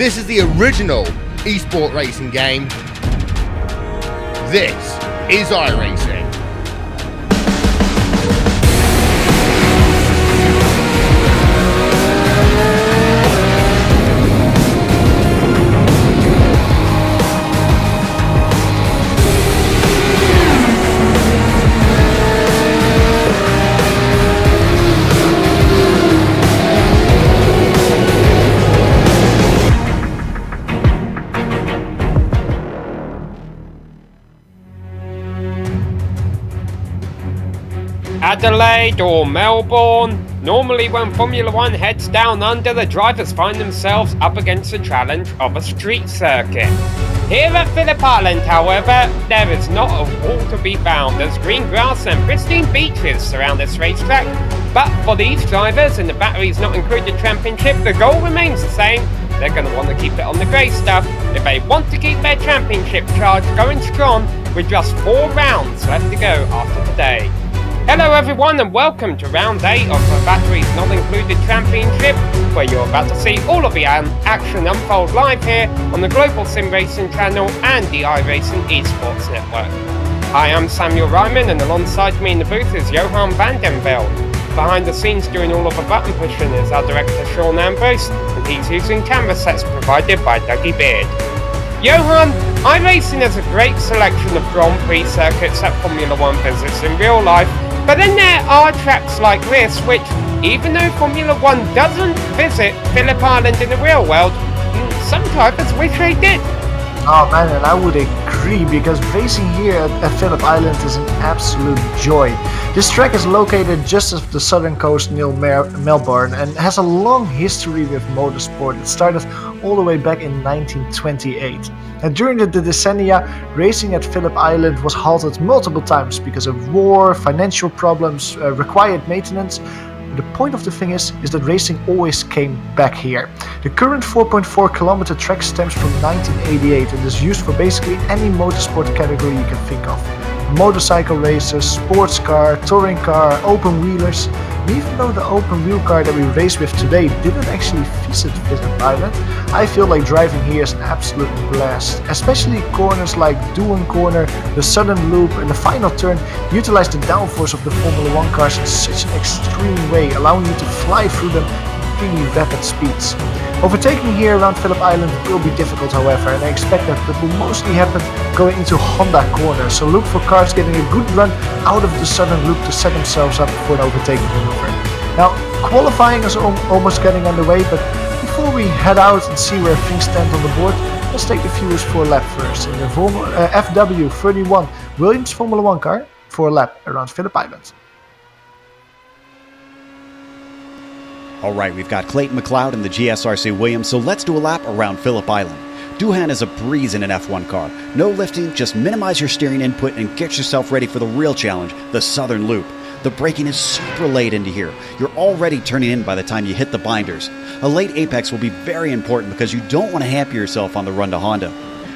This is the original esport racing game. This is iRacing. Adelaide or Melbourne. Normally when Formula 1 heads down under, the drivers find themselves up against the challenge of a street circuit. Here at Phillip Island, however, there is not a wall to be found. There's green grass and pristine beaches surround this racetrack. But for these drivers, and the batteries not included championship, the goal remains the same. They're going to want to keep it on the grey stuff if they want to keep their championship charge going strong with just 4 rounds left to go after today. Hello everyone and welcome to round 8 of the Batteries Not Included Championship, where you're about to see all of the action unfold live here on the Global SimRacing Channel and the iRacing Esports Network. Hi, I'm Samuel Ryman, and alongside me in the booth is Johan van den Velde. Behind the scenes doing all of the button pushing is our director Sean Ambrose, and he's using camera sets provided by Dougie Beard. Johan, iRacing has a great selection of Grand Prix circuits that Formula 1 visits in real life, but then there are tracks like this which, even though Formula 1 doesn't visit Phillip Island in the real world, some drivers wish they did. Oh man, and I would agree, because racing here at Phillip Island is an absolute joy. This track is located just off the southern coast near Melbourne and has a long history with motorsport. It started all the way back in 1928. And during the decennia, racing at Phillip Island was halted multiple times because of war, financial problems, required maintenance. The point of the thing is that racing always came back here. The current 4.4 kilometer track stems from 1988 and is used for basically any motorsport category you can think of. Motorcycle races, sports car, touring car, open wheelers. And even though the open wheel car that we race with today didn't actually visit Phillip Island, I feel like driving here is an absolute blast. Especially corners like Doon Corner, the Southern Loop and the final turn utilize the downforce of the Formula 1 cars in such an extreme way, allowing you to fly through them at really rapid speeds. Overtaking here around Phillip Island will be difficult, however, and I expect that will mostly happen going into Honda Corner, so look for cars getting a good run out of the Southern Loop to set themselves up for an overtaking maneuver. Now, qualifying is almost getting underway, but before we head out and see where things stand on the board, let's take the viewers for a lap first in the FW31 Williams Formula 1 car for a lap around Phillip Island. Alright, we've got Clayton McLeod in the GSRC Williams, so let's do a lap around Phillip Island. Doohan is a breeze in an F1 car. No lifting, just minimize your steering input and get yourself ready for the real challenge, the Southern Loop. The braking is super late into here. You're already turning in by the time you hit the binders. A late apex will be very important because you don't want to hamper yourself on the run to Honda.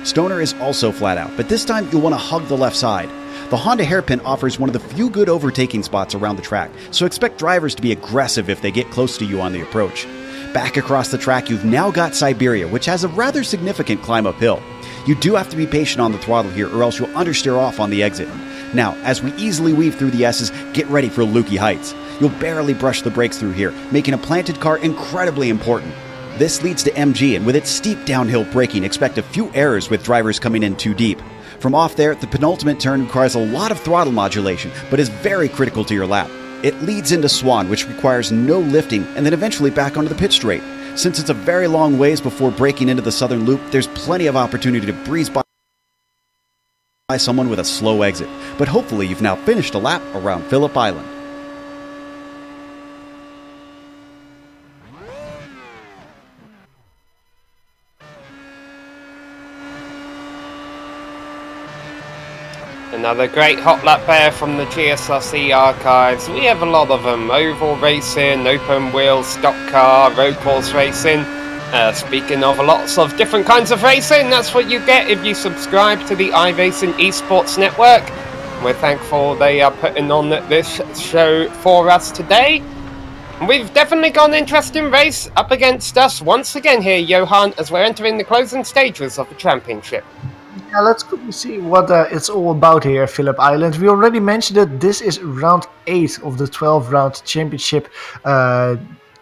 Stoner is also flat out, but this time you'll want to hug the left side. The Honda hairpin offers one of the few good overtaking spots around the track, so expect drivers to be aggressive if they get close to you on the approach. Back across the track, you've now got Siberia, which has a rather significant climb uphill. You do have to be patient on the throttle here, or else you'll understeer off on the exit. Now, as we easily weave through the S's, get ready for Lukey Heights. You'll barely brush the brakes through here, making a planted car incredibly important. This leads to MG, and with its steep downhill braking, expect a few errors with drivers coming in too deep. From off there, the penultimate turn requires a lot of throttle modulation, but is very critical to your lap. It leads into Swan, which requires no lifting, and then eventually back onto the pit straight. Since it's a very long ways before breaking into the Southern Loop, there's plenty of opportunity to breeze by someone with a slow exit. But hopefully you've now finished a lap around Phillip Island. Another great hot lap there from the GSRC archives. We have a lot of them: oval racing, open wheel, stock car, road course racing. Speaking of lots of different kinds of racing, that's what you get if you subscribe to the iRacing Esports Network. We're thankful they are putting on this show for us today. We've definitely got an interesting race up against us once again here, Johan, as we're entering the closing stages of the championship. Yeah, let's quickly see what it's all about here at Phillip Island. We already mentioned it. This is round 8 of the 12-round championship.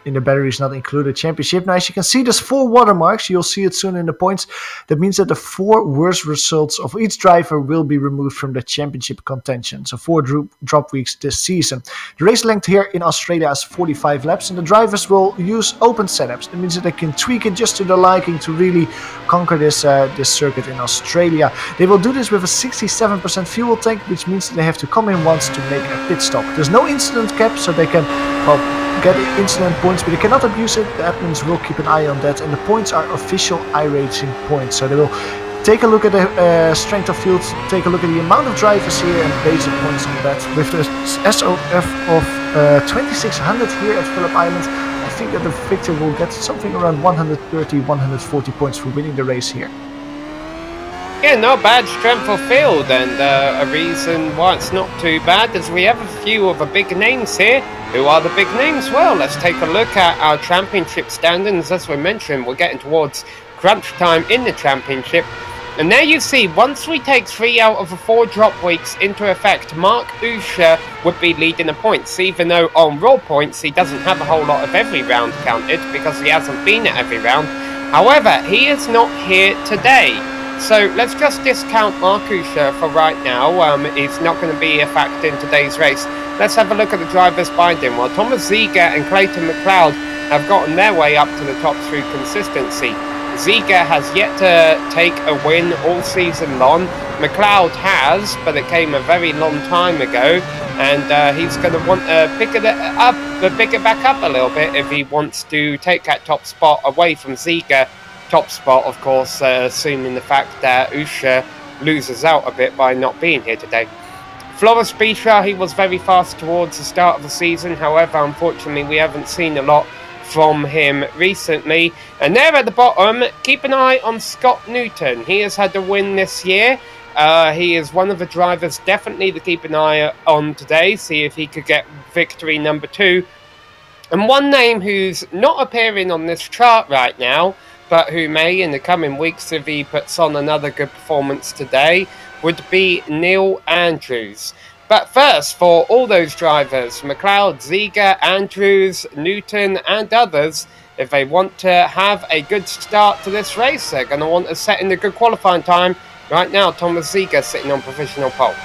In the batteries not included championship. Now, as you can see, there's 4 watermarks. You'll see it soon in the points. That means that the 4 worst results of each driver will be removed from the championship contention. So 4 drop weeks this season. The race length here in Australia is 45 laps, and the drivers will use open setups. That means that they can tweak it just to their liking to really conquer this circuit in Australia. They will do this with a 67% fuel tank, which means that they have to come in once to make a pit stop. There's no incident cap, so they can, well, get incident points, but they cannot abuse it. The admins will keep an eye on that, and the points are official iRacing points. So they will take a look at the strength of field, take a look at the amount of drivers here, and base the points on that. With the SOF of 2600 here at Phillip Island, I think that the victor will get something around 130-140 points for winning the race here. Yeah, not bad strength of field, and a reason why it's not too bad is we have a few of the big names here. Who are the big names? Well, let's take a look at our championship standings. As we mentioned, we're getting towards crunch time in the championship. And there you see, once we take 3 out of the 4 drop weeks into effect, Mark Usher would be leading the points, even though on raw points he doesn't have a whole lot of every round counted because he hasn't been at every round. However, he is not here today. So let's just discount Mark Usher for right now. He's not going to be a factor in today's race. Let's have a look at the drivers behind him. Well, Thomas Ziegler and Clayton McLeod have gotten their way up to the top through consistency. Ziegler has yet to take a win all season long. McLeod has, but it came a very long time ago, and he's going to want to pick it back up a little bit if he wants to take that top spot away from Ziegler. Top spot, of course, assuming the fact that Usher loses out a bit by not being here today. Floris Bisha, he was very fast towards the start of the season. However, unfortunately, we haven't seen a lot from him recently. And there at the bottom, keep an eye on Scott Newton. He has had a win this year. He is one of the drivers definitely to keep an eye on today. See if he could get victory number 2. And one name who's not appearing on this chart right now, but who may in the coming weeks if he puts on another good performance today, would be Neil Andrews. But first, for all those drivers, McLeod, Ziegler, Andrews, Newton and others, if they want to have a good start to this race, they're going to want to set in a good qualifying time. Right now, Thomas Ziegler sitting on provisional pole.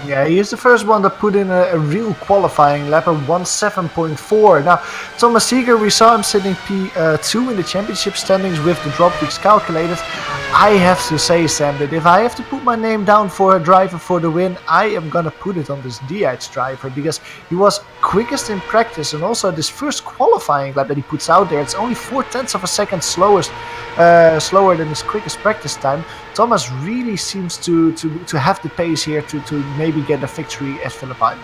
Yeah, he is the first one that put in a real qualifying lap of 1:7.4. Now, Thomas Ziegler, we saw him sitting P2 in the championship standings with the drop weeks calculated. I have to say, Sam, that if I have to put my name down for a driver for the win, I am gonna put it on this Diaz driver, because he was quickest in practice, and also this first qualifying lap that he puts out there, it's only 0.4 of a second slower than his quickest practice time. Thomas really seems to have the pace here to maybe get a victory at Phillip Island.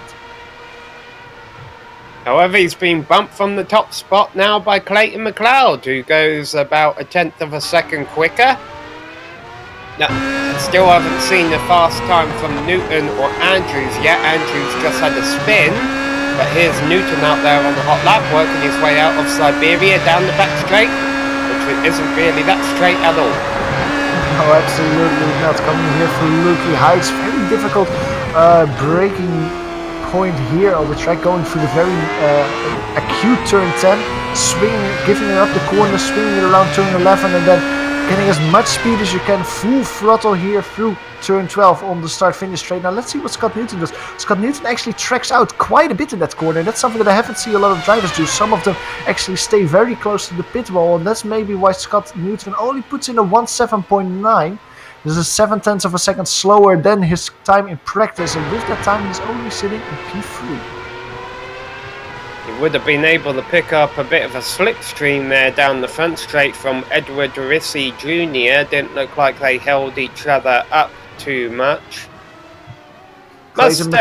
However, he's been bumped from the top spot now by Clayton McLeod, who goes about 1/10 of a second quicker. No, still haven't seen a fast time from Newton or Andrews yet. Andrews just had a spin, but here's Newton out there on the hot lap, working his way out of Siberia down the back straight, which isn't really that straight at all. No, absolutely not. Coming here through Lukey Heights, very difficult braking point here on the track, going through the very acute turn 10, swinging, giving it up the corner, swinging it around turn 11, and then getting as much speed as you can, full throttle here through turn 12 on the start-finish straight. Now let's see what Scott Newton does. Scott Newton actually tracks out quite a bit in that corner. That's something that I haven't seen a lot of drivers do. Some of them actually stay very close to the pit wall, and that's maybe why Scott Newton only puts in a 1:7.9. This is 0.7 of a second slower than his time in practice, and with that time he's only sitting in P3. He would have been able to pick up a bit of a slipstream there down the front straight from Edward Rissy Jr. Didn't look like they held each other up too much. Clayton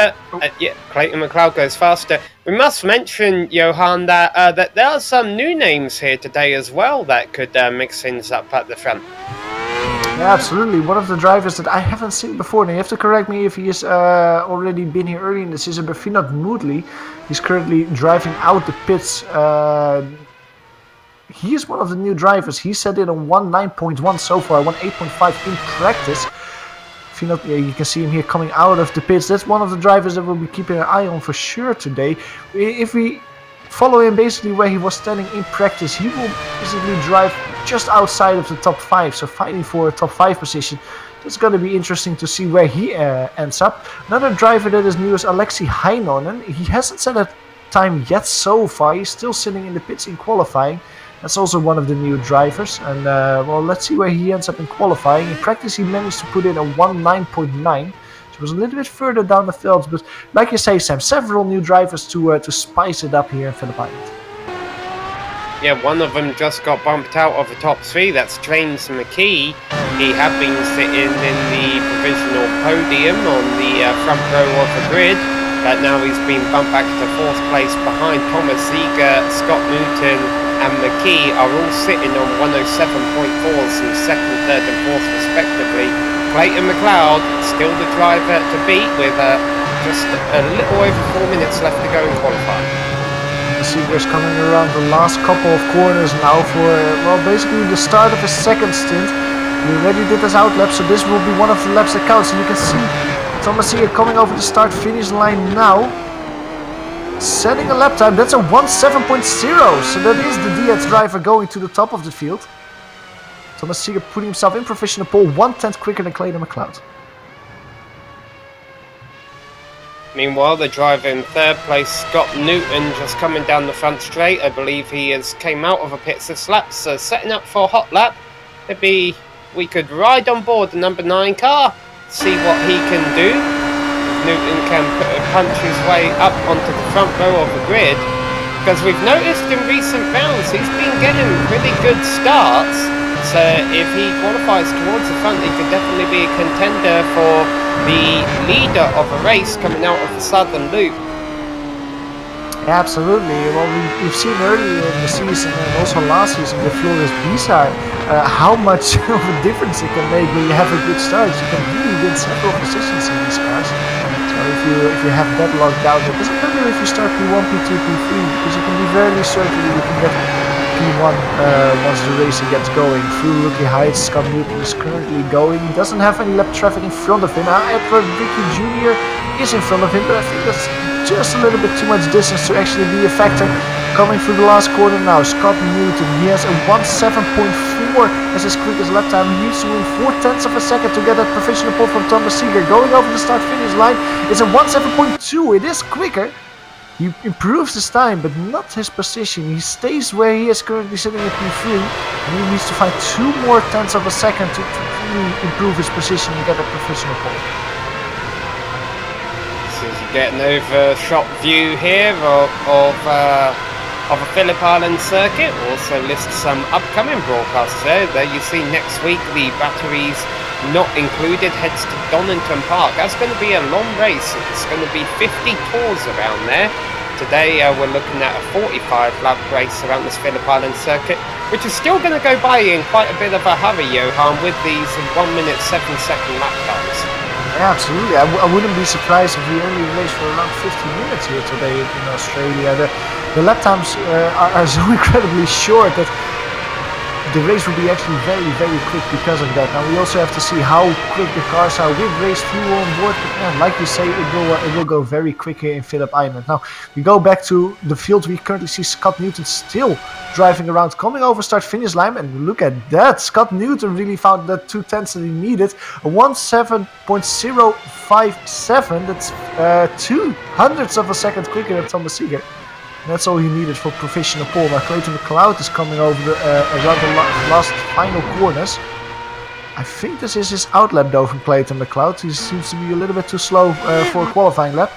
McLeod goes faster. We must mention, Johan, that there are some new names here today as well that could mix things up at the front. Yeah, absolutely. One of the drivers that I haven't seen before. Now you have to correct me if he has already been here early in the season, but Vinod Moodley, he's currently driving out the pits. He is one of the new drivers. He set in a 1.9.1 so far, 1.8.5 in practice. Vinod, yeah, you can see him here coming out of the pits. That's one of the drivers that we'll be keeping an eye on for sure today. If we follow him basically where he was standing in practice, he will basically drive just outside of the top 5, so fighting for a top 5 position. It's going to be interesting to see where he ends up. Another driver that is new is Alexi Heinonen. He hasn't set a time yet so far. He's still sitting in the pits in qualifying. That's also one of the new drivers, and well, let's see where he ends up in qualifying. In practice, he managed to put in a 1.9.9. It was a little bit further down the field, but like you say, Sam, several new drivers to spice it up here in Phillip Island. Yeah, one of them just got bumped out of the top 3. That's James McKee. He had been sitting in the provisional podium on the front row of the grid, but now he's been bumped back to 4th place behind Thomas Seeger. Scott Newton and McKee are all sitting on 107.4s in 2nd, 3rd and 4th respectively. Clayton McLeod, still the driver to beat with just a little over 4 minutes left to go in qualifying. Seeger's coming around the last couple of corners now for, well, basically the start of his 2nd stint. We already did this out lap, so this will be one of the laps that counts. And you can see Thomas Seeger coming over the start-finish line now. Setting a lap time, that's a 1.7.0, so that is the DX driver going to the top of the field. Thomas Seeger putting himself in professional pole, 1/10 quicker than Clayton McLeod. Meanwhile, the driver in 3rd place, Scott Newton, just coming down the front straight. I believe he has came out of a pits this lap, so setting up for a hot lap. We could ride on board the number 9 car, see what he can do. Newton can punch his way up onto the front row of the grid, because we've noticed in recent rounds he's been getting really good starts, so if he qualifies towards the front he could definitely be a contender for the leader of a race coming out of the southern loop. Yeah, absolutely. Well, we've seen earlier in the season and also last season with Floris Bizar how much of a difference it can make when you have a good start. You can really win several positions in these cars. If you have that locked down, it doesn't matter if you start P1, P2, P3, because you can be very certain you can get P1 once the racing gets going. Through Rookie Heights, Scott Newton is currently going. He doesn't have any lap traffic in front of him. Edward Ricky Jr. is in front of him, but I think that's just a little bit too much distance to actually be a factor. Coming through the last corner now, Scott Newton, he has a 1.7.4 as his quickest lap time. He needs to win 0.4 of a second to get that professional pole from Thomas Seeger. Going over the start-finish line is a 1.7.2. It is quicker. He improves his time, but not his position. He stays where he is currently sitting at P3, and he needs to find 2 more tenths of a second to really improve his position and get a professional pole. So you get an overshot view here of a Phillip Island circuit. Also lists some upcoming broadcasts there. There you see next week the batteries not included heads to Donington Park. That's going to be a long race. It's going to be 50 tours around there. Today we're looking at a 45 lap race around this Phillip Island circuit, which is still going to go by in quite a bit of a hurry, Johan, with these 1 minute 7 second lap times. Yeah, absolutely. I wouldn't be surprised if we only race for around 50 minutes here today in Australia. The lap times are so incredibly short that the race will be actually very, very quick because of that. Now we also have to see how quick the cars are with race fuel on board. But yeah, like you say, it will go very quick here in Phillip Island. Now we go back to the field. We currently see Scott Newton still driving around, coming over start-finish line, and look at that. Scott Newton really found the 2 tenths that he needed. A 1.7.057. That's 0.02 of a second quicker than Thomas Seeger. That's all he needed for professional pole. Now Clayton McLeod is coming over around the last final corners. I think this is his outlap though from Clayton McLeod. He seems to be a little bit too slow for a qualifying lap.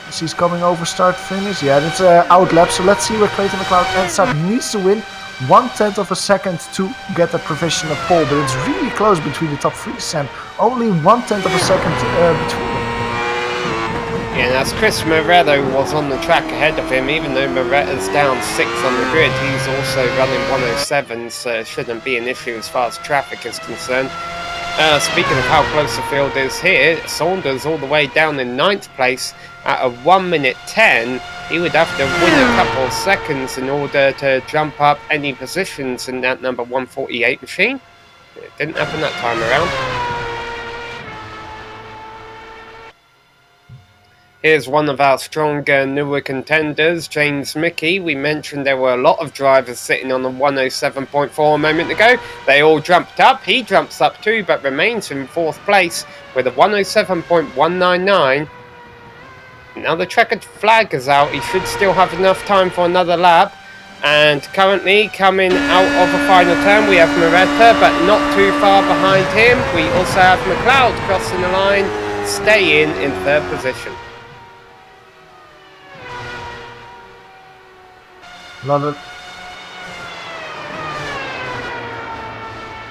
As he's coming over start finish. Yeah, that's outlap. So let's see where Clayton McLeod ends up. He needs to win 1/10 of a second to get a professional pole. But it's really close between the top 3, Sam. Only 1/10 of a second between them. Yeah, and as Chris Moretto was on the track ahead of him, even though Moretto's down 6 on the grid, he's also running 107, so it shouldn't be an issue as far as traffic is concerned. Speaking of how close the field is here, Saunders all the way down in 9th place at a 1:10. He would have to win a couple of seconds in order to jump up any positions in that number 148 machine. It didn't happen that time around. Here's one of our stronger, newer contenders, James Mickey. We mentioned there were a lot of drivers sitting on the 107.4 a moment ago. They all jumped up. He jumps up too, but remains in 4th place with a 107.199. Now the checkered flag is out. He should still have enough time for another lap. And currently coming out of a final turn, we have Moretta, but not too far behind him. We also have McLeod crossing the line, staying in 3rd position.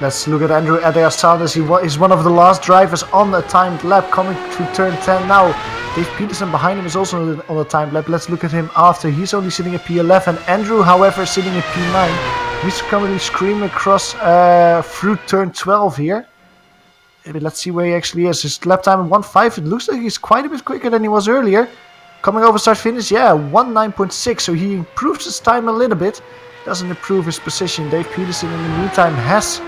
Let's look at Andrew Adair-Sanders. He's one of the last drivers on a timed lap coming through turn 10 now. Dave Peterson behind him is also on a timed lap. Let's look at him after. He's only sitting at P11. Andrew, however, is sitting at P9. He's currently screaming across through turn 12 here. Let's see where he actually is. His lap time at 1.5. It looks like he's quite a bit quicker than he was earlier. Coming over start finish, yeah, 1.9.6. So he improves his time a little bit. Doesn't improve his position. Dave Peterson in the meantime has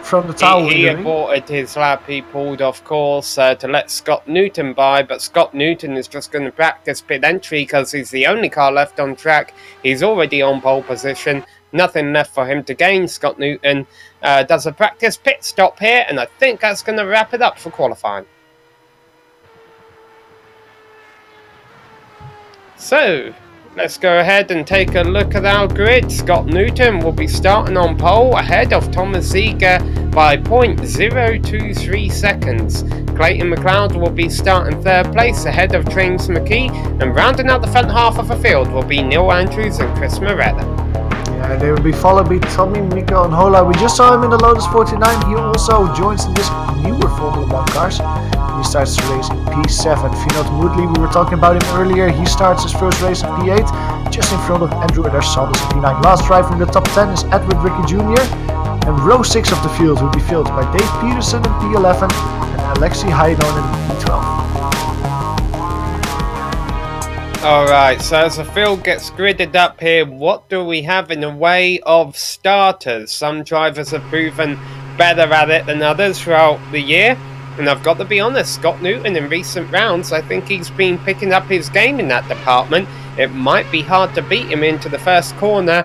from the tower. He aborted his lap. He pulled off course to let Scott Newton by, but Scott Newton is just going to practice pit entry because he's the only car left on track. He's already on pole position. Nothing left for him to gain. Scott Newton does a practice pit stop here, and I think that's going to wrap it up for qualifying. So, let's go ahead and take a look at our grid. Scott Newton will be starting on pole ahead of Thomas Ziegler by 0.023 seconds. Clayton McLeod will be starting 3rd place ahead of James McKee, and rounding out the front half of the field will be Neil Andrews and Chris Moretta. Yeah, they will be followed by Tommy, Mika and Hola. We just saw him in the Lotus 49. He also joins in this newer Formula 1 cars. He starts the race in P7. Vinod Moodley, we were talking about him earlier. He starts his first race in P8, just in front of Andrew Adair-Sanders in P9. Last driver in the top 10 is Edward Ricky Jr. And row 6 of the field will be filled by Dave Peterson in P11 and Alexei Haidon in P12. Alright, so as the field gets gridded up here, what do we have in the way of starters? Some drivers have proven better at it than others throughout the year. And I've got to be honest, Scott Newton in recent rounds, I think he's been picking up his game in that department. It might be hard to beat him into the first corner.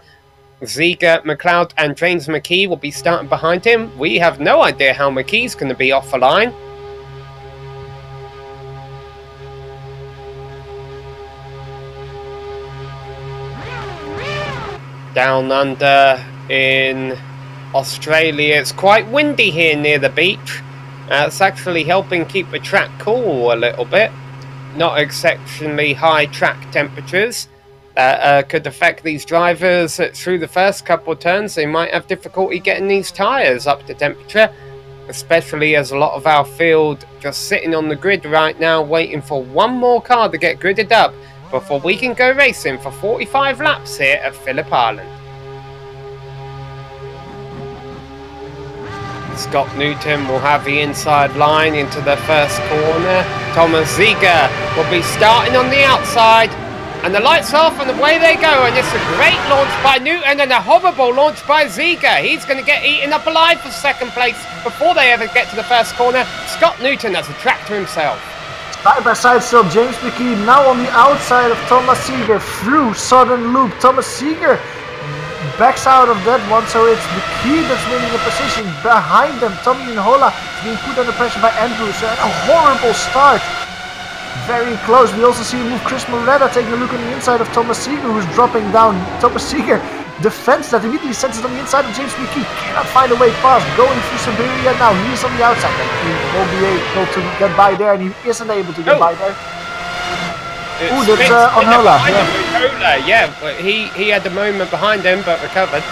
Ziegler, McLeod and James McKee will be starting behind him. We have no idea how McKee's going to be off the line. Down under in Australia, it's quite windy here near the beach. It's actually helping keep the track cool a little bit. Not exceptionally high track temperatures. Could affect these drivers through the first couple of turns. They might have difficulty getting these tyres up to temperature, especially as a lot of our field just sitting on the grid right now waiting for one more car to get gridded up before we can go racing for 45 laps here at Phillip Island. Scott Newton will have the inside line into the first corner. Thomas Ziegler will be starting on the outside. And the lights off and away they go. And it's a great launch by Newton and a horrible launch by Ziegler. He's going to get eaten up alive for 2nd place before they ever get to the first corner. Scott Newton has a track to himself. Side by side still, James McKee now on the outside of Thomas Ziegler through Southern Loop. Thomas Ziegler backs out of that one, so it's McKee that's winning the position. Behind them, Tommy Nhola being put under pressure by Andrews. And a horrible start. Very close. We also see him move Chris Moretta taking a look on the inside of Thomas Ziegler, who's dropping down. Thomas Ziegler defends that, immediately sends it on the inside of James McKee. Cannot find a way past. Going through Siberia now. He is on the outside. And he won't be able to get by there, and he isn't able to get by there. Oh, that's Onhola. Yeah, but he had a moment behind him, but recovered.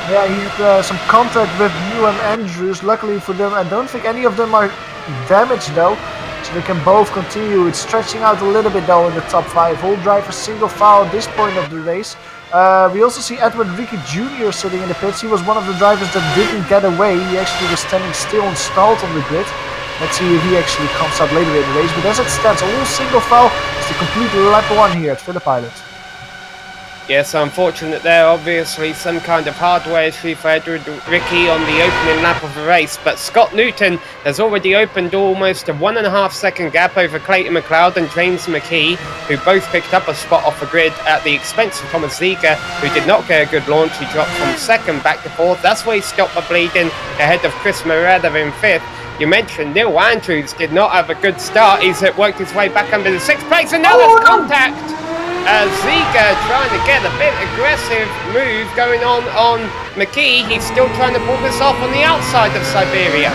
Yeah, he had some contact with New and Andrews. Luckily for them, I don't think any of them are damaged though. So they can both continue. It's stretching out a little bit though in the top 5. All drivers single file at this point of the race. We also see Edward Ricky Jr. sitting in the pits. He was one of the drivers that didn't get away. He actually was standing still and stalled on the grid. Let's see if he actually comes up later in the race. But as it stands, all single file is the complete lap 1 here at Phillip Island. Yes, unfortunate there. Obviously, some kind of hardware issue for Edward Ricky on the opening lap of the race. But Scott Newton has already opened almost a 1.5 second gap over Clayton McLeod and James McKee, who both picked up a spot off the grid at the expense of Thomas Ziegler, who did not get a good launch. He dropped from 2nd back to 4th. That's where he stopped the bleeding ahead of Chris Moretta in 5th. You mentioned Neil Andrews did not have a good start. He's worked his way back under the 6th place, and now there's contact. Ziegler trying to get a bit aggressive move going on McKee. He's still trying to pull this off on the outside of Siberia.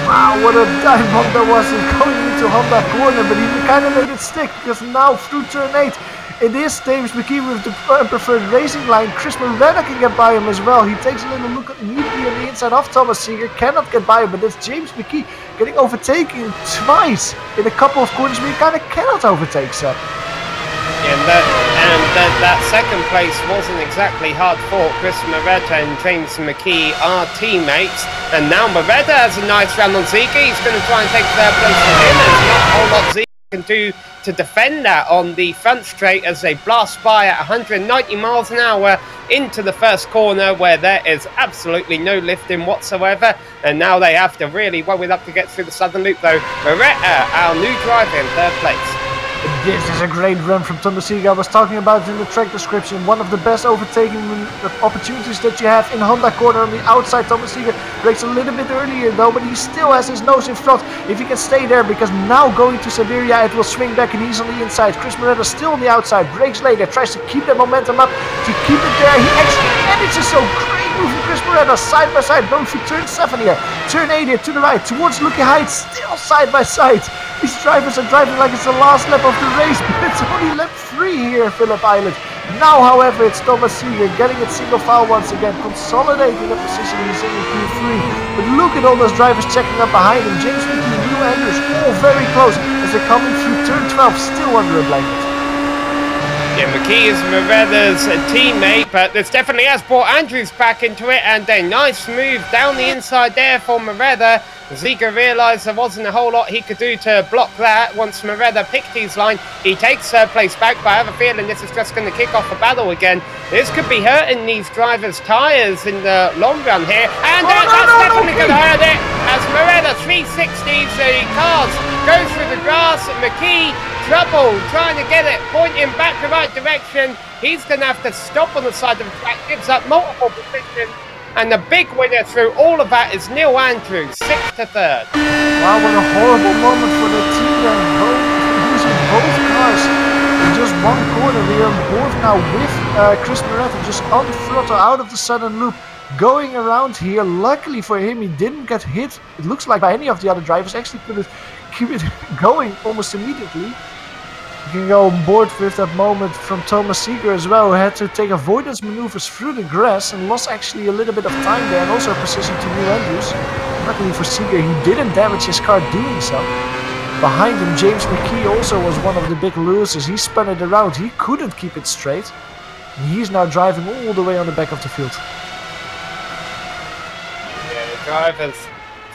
Wow, what a dive bomb that was going into Honda corner, but he kind of made it stick because now through turn 8, it is James McKee with the preferred racing line. Chris Moretta can get by him as well. He takes a little look immediately on the inside of Thomas Ziegler, cannot get by him, but it's James McKee getting overtaken twice in a couple of corners where he kind of cannot overtake Seb. And that 2nd place wasn't exactly hard fought. Chris Moretta and James McKee are teammates, and now Moretta has a nice round on Ziegler. He's going to try and take 3rd place from him. There's not a whole lot Ziegler can do to defend that on the front straight as they blast by at 190 miles an hour into the 1st corner, where there is absolutely no lifting whatsoever, and now they have to really well it up to get through the southern loop though. Moretta, our new driver, in 3rd place. This is a great run from Thomas Ziegler. I was talking about it in the track description. One of the best overtaking opportunities that you have in Honda corner on the outside. Thomas Ziegler breaks a little bit earlier though, but he still has his nose in front. If he can stay there, because now going to Siberia, it will swing back and he's on the inside. Chris Moretta still on the outside, breaks later, tries to keep that momentum up, to keep it there. He actually manages, so great move from Chris Moretta, side by side, going through turn 7 here. Turn 8 here to the right, towards Lucky Heights, still side by side. These drivers are driving like it's the last lap of the race, but it's only lap 3 here at Phillip Island. Now, however, it's Thomas Ziegler getting it single file once again, consolidating the position he's in Q3. But look at all those drivers checking up behind him. James McKee, Neil Andrews, all very close as they're coming through turn 12, still under a blanket. Yeah, McKee is Moretta's teammate, but this definitely has brought Andrews back into it, and a nice move down the inside there for Moretta. Ziegler realised there wasn't a whole lot he could do to block that. Once Moretta picked his line, he takes 3rd place back, but I have a feeling this is just going to kick off a battle again. This could be hurting these drivers' tyres in the long run here, and that's definitely going to hurt it, as Moretta 360s the cars, goes through the grass. McKee, trouble trying to get it pointing back the right direction. He's going to have to stop on the side of the track, gives up multiple positions. And the big winner through all of that is Neil Andrews, 6th to 3rd. Wow, what a horrible moment for the team. They're losing both cars in just one corner. We are both now with Chris Moretta just on the throttle out of the southern loop, going around here. Luckily for him, he didn't get hit, it looks like, by any of the other drivers. Actually could keep it going almost immediately. You can go on board with that moment from Thomas Ziegler as well, who had to take avoidance maneuvers through the grass and lost actually a little bit of time there, and also a position to Neil Andrews. Luckily for Ziegler, he didn't damage his car doing so. Behind him, James McKee also was one of the big losers. He spun it around, he couldn't keep it straight. And he's now driving all the way on the back of the field. Yeah, the drivers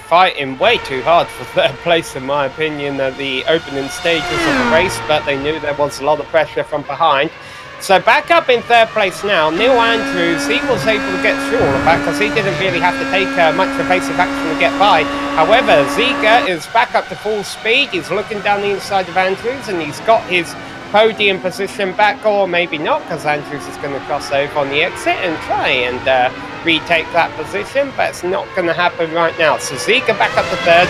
fighting way too hard for 3rd place, in my opinion, at the opening stages of the race, but they knew there was a lot of pressure from behind. So back up in 3rd place now, Neil Andrews. He was able to get through all of that because he didn't really have to take much evasive action to get by. However, Ziegler is back up to full speed. He's looking down the inside of Andrews, and he's got his podium position back, or maybe not, because Andrews is going to cross over on the exit and try and retake that position, but it's not going to happen right now. So Ziegler back up to 3rd,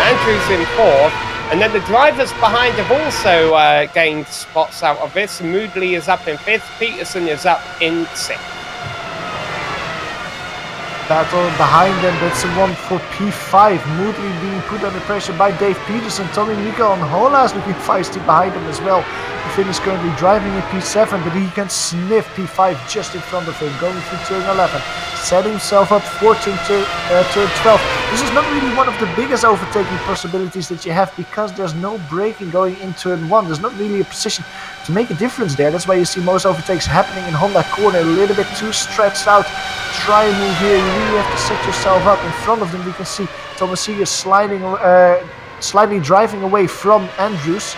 Andrews in 4th, and then the drivers behind have also gained spots out of this. Moodley is up in 5th, Peterson is up in 6th. Battle behind them, that's the one for P5. Moodley being put under pressure by Dave Peterson. Tommy Mika on Hola is looking feisty behind him as well. Finn is currently driving in P7, but he can sniff P5 just in front of him, going through turn 11. Set himself up for turn 12. This is not really one of the biggest overtaking possibilities that you have because there's no braking going in turn 1. There's not really a position to make a difference there. That's why you see most overtakes happening in Honda corner, a little bit too stretched out. Try and move here. You really have to set yourself up. In front of them we can see Thomas slightly driving away from Andrews.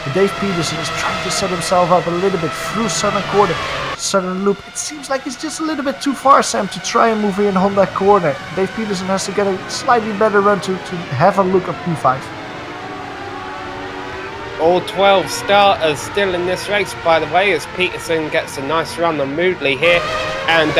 But Dave Peterson is trying to set himself up a little bit through southern corner, southern loop. It seems like it's just a little bit too far, Sam, to try and move in Honda corner. Dave Peterson has to get a slightly better run to have a look at P5. All 12 starters still in this race, by the way, as Peterson gets a nice run on Moodley here. And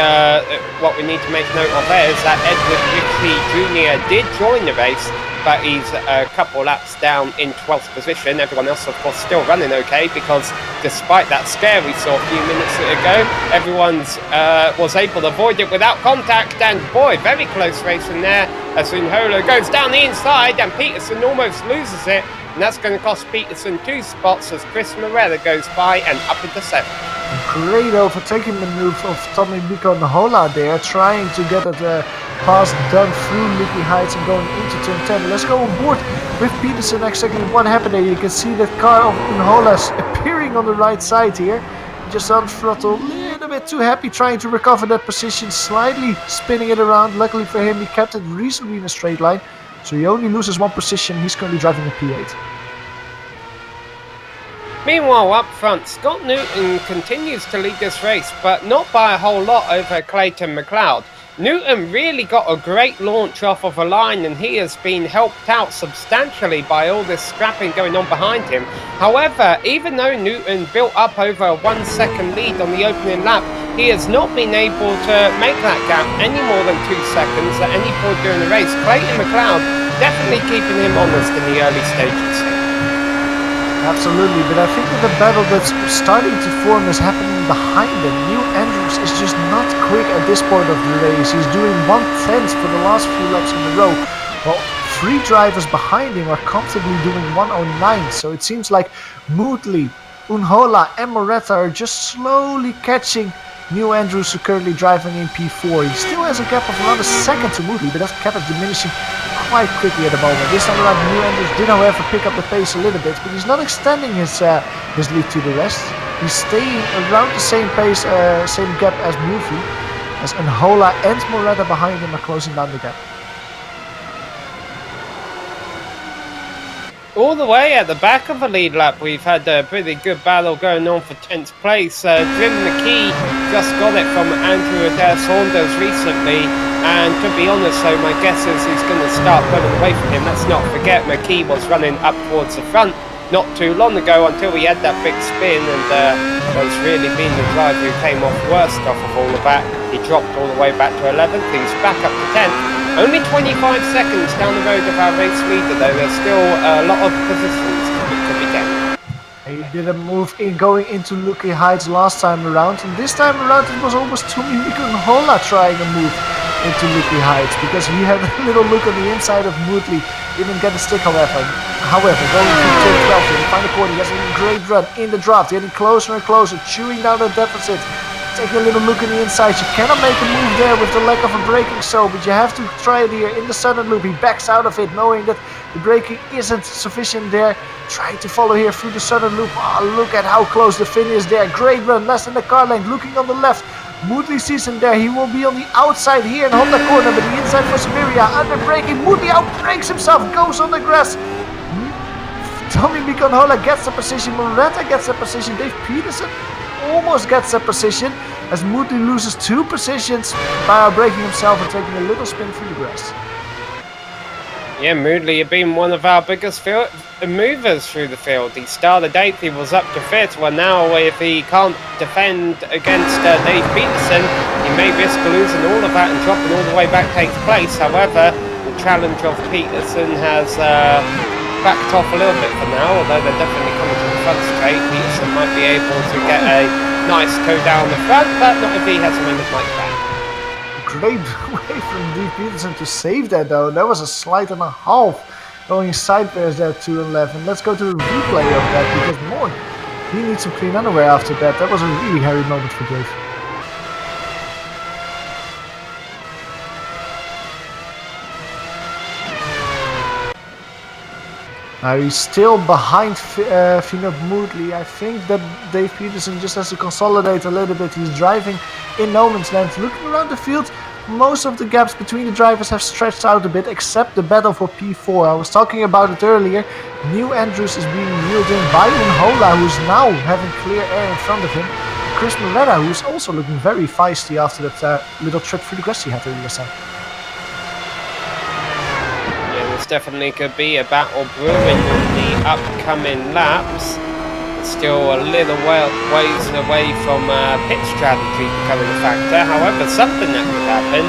what we need to make note of there is that Edward Ritchie Jr. did join the race, but he's a couple laps down in 12th position. Everyone else, of course, still running okay, because despite that scare we saw a few minutes ago, everyone was able to avoid it without contact. And boy, very close racing there as Unhola goes down the inside and Peterson almost loses it. And that's going to cost Peterson 2 spots as Chris Morella goes by and up into 7th. Great overtaking maneuver of Tommy Biconhola there, trying to get it pass done through Licky Heights and going into turn 10. Let's go on board with Peterson. Exactly what happened there. You can see that car of Unhola's appearing on the right side here. Just on throttle, a little bit too happy trying to recover that position, slightly spinning it around. Luckily for him, he kept it reasonably in a straight line. So he only loses 1 position. He's currently driving a P8. Meanwhile, up front, Scott Newton continues to lead this race, but not by a whole lot over Clayton McLeod. Newton really got a great launch off of a line, and he has been helped out substantially by all this scrapping going on behind him. However, even though Newton built up over a 1 second lead on the opening lap, he has not been able to make that gap any more than 2 seconds at any point during the race. Clayton McLeod definitely keeping him honest in the early stages. Absolutely, but I think that the battle that's starting to form is happening behind him. New Andrews is just not quick at this point of the race. He's doing 1/10 for the last few laps in a row, while 3 drivers behind him are comfortably doing 1:09. So it seems like Moodley, Unhola and Moretta are just slowly catching New Andrews, who currently driving in P4. He still has a gap of around a second to Moodley, but that gap is diminishing quite quickly at the moment. This time around, New Andrews did, however, pick up the pace a little bit, but he's not extending his lead to the rest. He's staying around the same pace, same gap as Moodley, as Unhola and Moretta behind him are closing down the gap. All the way at the back of the lead lap, we've had a pretty good battle going on for 10th place. Jim McKee just got it from Andrew Adair Saunders recently, and to be honest, so my guess is he's going to start pulling away from him. Let's not forget, McKee was running up towards the front not too long ago until he had that big spin, and was really being the driver who came off worst off of all of that. He dropped all the way back to 11th, he's back up to 10th. Only 25 seconds down the road of our race leader, though. There's still a lot of positions to be gained. He did a move in going into Licky Heights last time around, and this time around it was almost Tommy Biconhola trying a move into Licky Heights, because he had a little look on the inside of Moodley. Didn't get a stick, however. Going to turn 12 in the final quarter, he has a great run in the draft, getting closer and closer, chewing down the deficit. Take a little look in the inside. You cannot make a move there with the lack of a braking show, but you have to try it here in the southern loop. He backs out of it, knowing that the braking isn't sufficient there. Trying to follow here through the southern loop. Oh, look at how close the fin is there. Great run, less than the car length. Looking on the left, Moodley sees him there. He will be on the outside here in Honda corner, but the inside for Siberia. Under braking, Moodley outbrakes himself, goes on the grass. Tommy Biconhola gets the position. Moretta gets the position. Dave Peterson almost gets a position as Moodley loses 2 positions by braking himself and taking a little spin through the grass. Yeah, Moodley had been one of our biggest movers through the field. He started 8th, he was up to 5th. Well, now if he can't defend against Dave Peterson, he may risk losing all of that and dropping all the way back to 8th place. However, the challenge of Peterson has backed off a little bit for now, although they're definitely coming to the front straight. Peterson might be able to get a nice toe down the front, but not if he has a moment like that. Great way from Dave Peterson to save that, though. That was a slide and a half going sideways there to 11. Let's go to the replay of that, because more, he needs some clean underwear after that. That was a really hairy moment for Dave. He's still behind Phillip Moodley. I think that Dave Peterson just has to consolidate a little bit. He's driving in no man's land. Looking around the field, most of the gaps between the drivers have stretched out a bit, except the battle for P4. I was talking about it earlier. Neil Andrews is being reeled in by Unhola, who's now having clear air in front of him. Chris Moretta, who's also looking very feisty after that little trip through the grass he had earlier. Definitely could be a battle brewing in the upcoming laps. It's still a little ways away from pit strategy becoming a factor. However, something that could happen,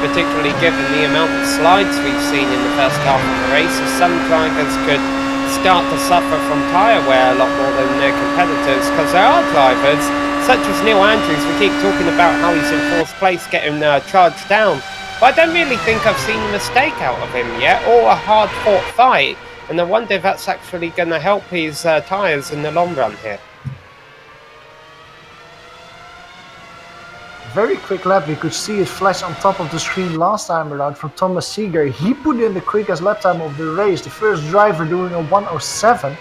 particularly given the amount of slides we've seen in the first half of the race, is some drivers could start to suffer from tyre wear a lot more than their competitors, because there are drivers such as Neil Andrews. We keep talking about how he's in 4th place getting charged down. But I don't really think I've seen a mistake out of him yet, or a hard-fought fight, and I wonder if that's actually going to help his tyres in the long run here. Very quick lap, we could see it flash on top of the screen last time around from Thomas Seeger. He put in the quickest lap time of the race, the first driver doing a 1:07.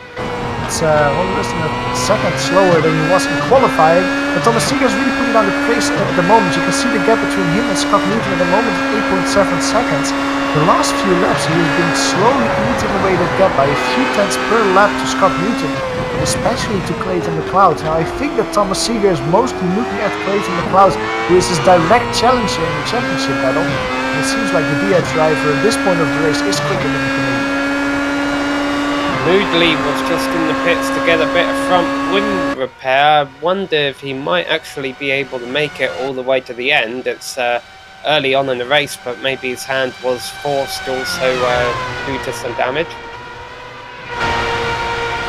It's almost a second slower than he was in qualifying, but Thomas Seeger is really putting down the pace at the moment. You can see the gap between him and Scott Newton at the moment is 8.7 seconds. The last few laps he has been slowly eating away that gap by a few tenths per lap to Scott Newton, especially to Clayton McLeod. Now I think that Thomas Seeger is mostly looking at Clayton McLeod, who is his direct challenger in the championship battle. And it seems like the D-Edge driver at this point of the race is quicker than the Canadian. Moodley was just in the pits to get a bit of front wing repair. I wonder if he might actually be able to make it all the way to the end. It's early on in the race, but maybe his hand was forced also due to some damage.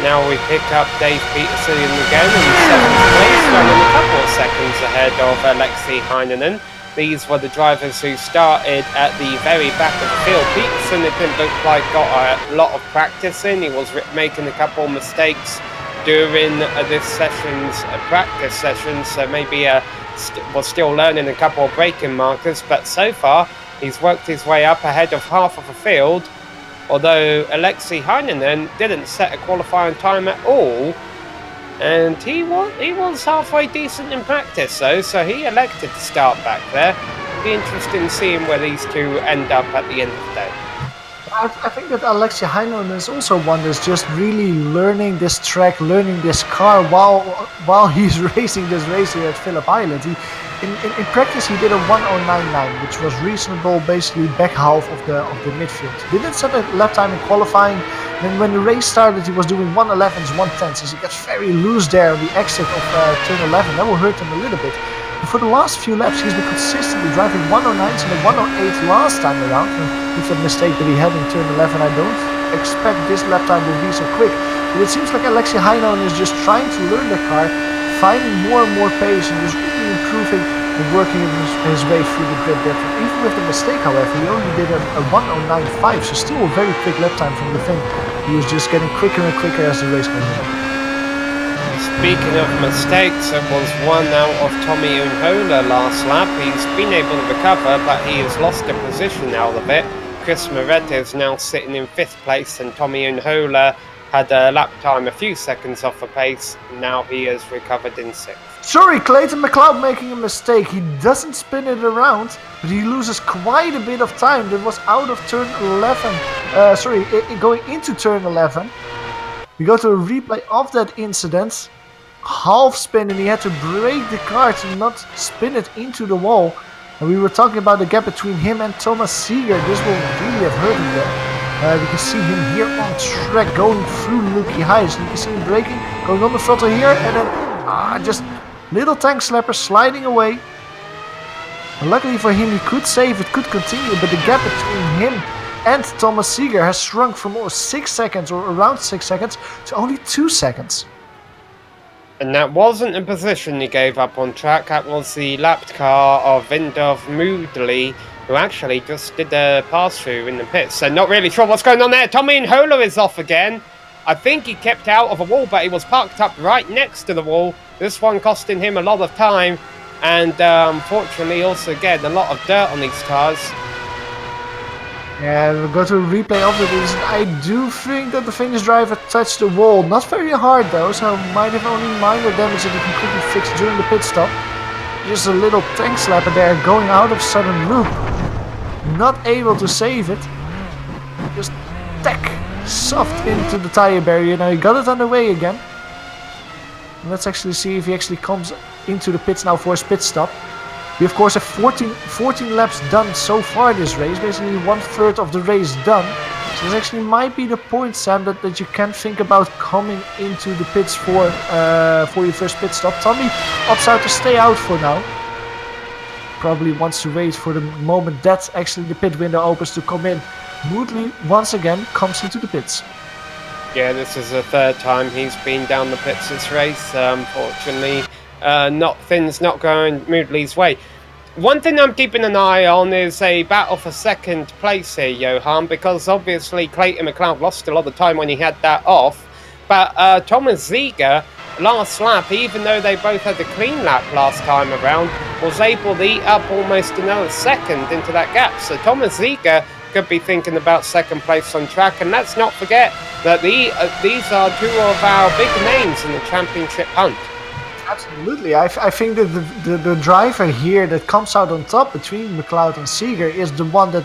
Now we pick up Dave Peterson again in 7th place, running a couple of seconds ahead of Alexei Heinonen. These were the drivers who started at the very back of the field. Peterson, it didn't look like, got a lot of practice in. He was making a couple of mistakes during this session's practice session, so maybe was still learning a couple of braking markers. But so far, he's worked his way up ahead of half of the field. Although Alexei Heinonen didn't set a qualifying time at all. And he was halfway decent in practice though, so he elected to start back there. It'll be interesting to see where these two end up at the end of the day. I think that Alexei Heinonen is also one that's just really learning this track, learning this car while he's racing this race here at Phillip Island. In practice he did a 1:09.9, which was reasonable, basically back half of the midfield. He didn't set a lap time in qualifying. Then when the race started he was doing 1:11s, 1:10s, so he gets very loose there on the exit of turn 11. That will hurt him a little bit. But for the last few laps he's been consistently driving 1:09s and a 1:08 last time around. With that mistake that he had in turn 11, I don't expect this lap time will be so quick. But it seems like Alexei Heinonen is just trying to learn the car, finding more and more pace and just really improving and working his way through the grid there. Even with the mistake, however, he only did a 1:09.5, so still a very quick lap time from the thing. He was just getting quicker and quicker as the race went on. Speaking of mistakes, it was one out of Tommy Unhola last lap. He's been able to recover, but he has lost a position out of it. Chris Moretta is now sitting in 5th place, and Tommy Unhola had a lap time a few seconds off the pace. Now he has recovered in 6th. Sorry, Clayton McLeod making a mistake. He doesn't spin it around, but he loses quite a bit of time. That was out of turn 11. Going into turn 11. We go to a replay of that incident. Half spin, and he had to brake the car to not spin it into the wall. And we were talking about the gap between him and Thomas Seeger. This will really have hurt him there. We can see him here on track going through Lukey Highs. You can see him braking, going on the throttle here, and then just little tank slapper sliding away. And luckily for him, he could save it, could continue, but the gap between him and Thomas Seeger has shrunk from 6 seconds or around 6 seconds to only 2 seconds. And that wasn't a position he gave up on track. That was the lapped car of Vindov Moodley, who actually just did the pass-through in the pits. So not really sure what's going on there. Tommy Unhola is off again. I think he kept out of a wall, but he was parked up right next to the wall. This one costing him a lot of time. And unfortunately also, again, a lot of dirt on these cars. Yeah, we'll go to a replay of it. I do think that the Finnish driver touched the wall. Not very hard though, so might have only minor damage that he can quickly fix during the pit stop. Just a little tank slapper there, going out of sudden loop. Not able to save it. Just tack soft into the tire barrier. Now he got it underway again. Let's actually see if he actually comes into the pits now for his pit stop. We of course have 14 laps done so far this race, basically 1/3 of the race done. So this actually might be the point, Sam, that you can think about coming into the pits for your first pit stop. Tommy opts out to stay out for now. Probably wants to wait for the moment that actually the pit window opens to come in. Moodley once again comes into the pits. Yeah, this is the third time he's been down the pits this race. Unfortunately, things not going Moodley's way. One thing I'm keeping an eye on is a battle for second place here, Johan, because obviously Clayton McLeod lost a lot of time when he had that off. But Thomas Ziegler, last lap, even though they both had a clean lap last time around, was able to eat up almost another second into that gap. So Thomas Ziegler could be thinking about second place on track. And let's not forget that these are two of our big names in the championship hunt. Absolutely. I think that the driver here that comes out on top between McLeod and Seeger is the one that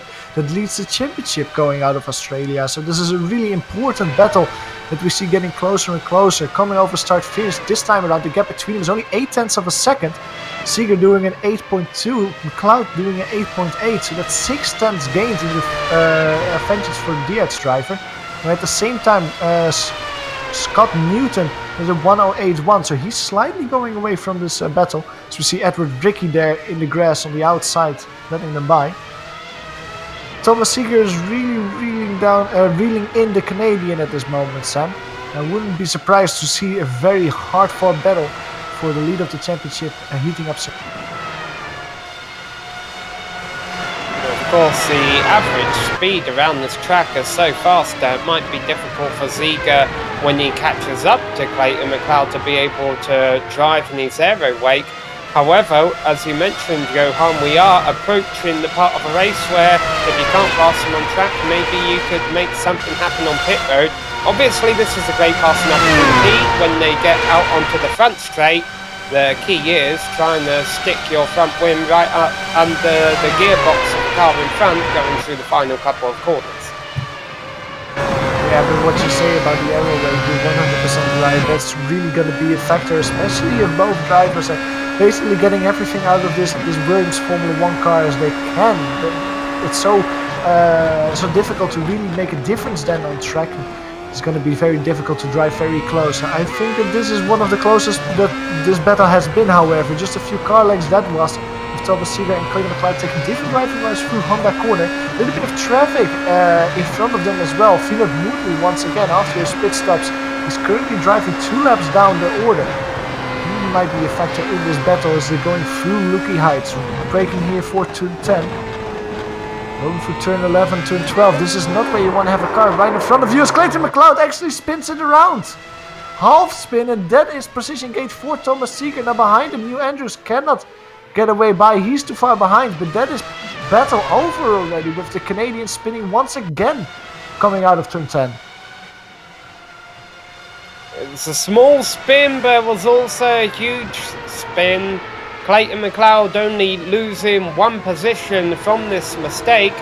leads the championship going out of Australia. So this is a really important battle that we see getting closer and closer. Coming over start finish this time around, the gap between them is only 0.8 of a second. Seeger doing an 8.2, McLeod doing an 8.8. So that's 0.6 gains in the advantage for the DX driver. And at the same time, Scott Newton is a 1:08.1, so he's slightly going away from this battle. So we see Edward Bricky there in the grass on the outside, letting them by. Thomas Seeger is really reeling in the Canadian at this moment, Sam. I wouldn't be surprised to see a very hard-fought battle for the lead of the championship heating up. Of course, the average speed around this track is so fast that it might be difficult for Ziegler when he catches up to Clayton McLeod to be able to drive in his aero wake. However, as you mentioned, Johan, we are approaching the part of a race where if you can't pass him on track, maybe you could make something happen on pit road. Obviously, this is a great passing opportunity when they get out onto the front straight. The key is trying to stick your front wing right up under the gearbox of the car in front going through the final couple of corners. Yeah, but what you say about the aero wake, you're 100% right. That's really going to be a factor, especially if both drivers are basically getting everything out of this Williams Formula 1 car as they can. It's so difficult to really make a difference then on track. It's going to be very difficult to drive very close. I think that this is one of the closest that this battle has been, however. Just a few car lengths that was. With Thomas Seeger and Clayton McLeod taking different driving lines through Honda corner. A little bit of traffic in front of them as well. Phillip Moodley once again after his pit stops. He's currently driving 2 laps down the order. He might be a factor in this battle as they're going through Lookie Heights. Braking here for turn 10. Going through turn 11, turn 12. This is not where you want to have a car right in front of you as Clayton McLeod actually spins it around. Half spin, and that is position gate for Thomas Seeger. Now behind him, New Andrews cannot get away by. He's too far behind, but that is battle over already with the Canadian spinning once again coming out of turn 10. It's a small spin, but it was also a huge spin. Clayton McLeod only losing 1 position from this mistake.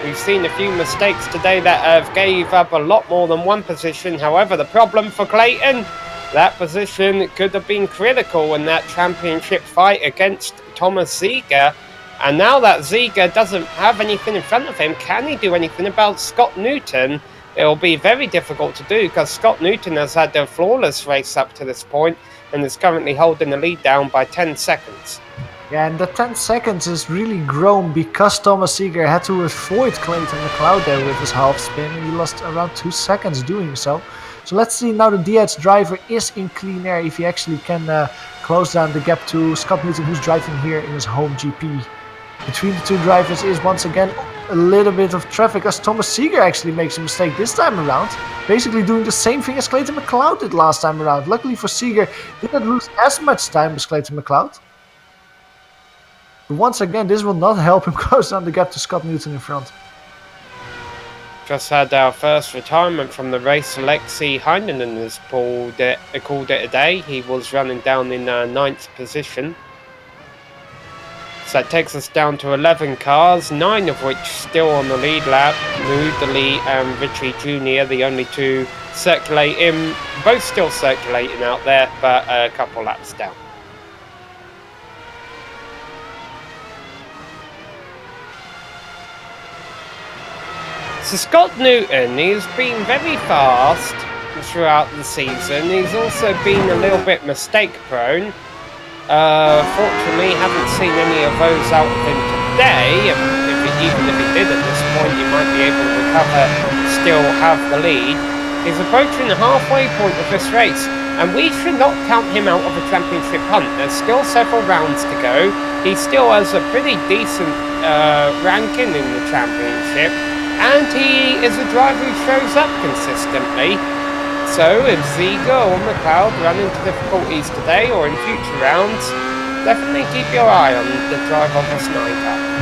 We've seen a few mistakes today that have gave up a lot more than 1 position. However, the problem for Clayton, that position could have been critical in that championship fight against Thomas Ziegler. And now that Ziegler doesn't have anything in front of him, can he do anything about Scott Newton? It'll be very difficult to do because Scott Newton has had a flawless race up to this point and is currently holding the lead down by 10 seconds. Yeah, and the 10 seconds is really grown because Thomas Seeger had to avoid Clayton McLeod there with his half spin, and he lost around 2 seconds doing so. So let's see now the DH driver is in clean air if he actually can close down the gap to Scott Newton, who's driving here in his home GP. Between the two drivers is once again a little bit of traffic as Thomas Seeger actually makes a mistake this time around. Basically doing the same thing as Clayton McLeod did last time around. Luckily for Seeger, did not lose as much time as Clayton McLeod. But once again, this will not help him close down the gap to Scott Newton in front. Just had our first retirement from the race. Alexei Heinonen has called it a day. He was running down in 9th position. So that takes us down to 11 cars, 9 of which still on the lead lap. Moodley and Richie Jr., the only two circulating, both still circulating out there, but a couple laps down. So Scott Newton, he's been very fast throughout the season. He's also been a little bit mistake prone. Fortunately, haven't seen any of those out of him today. Even if he did at this point, he might be able to recover, still have the lead. He's approaching the halfway point of this race, and we should not count him out of a championship hunt. There's still several rounds to go. He still has a pretty decent ranking in the championship, and he is a driver who shows up consistently. So if Ziga or McLeod run into difficulties today or in future rounds, definitely keep your eye on the driver of this night.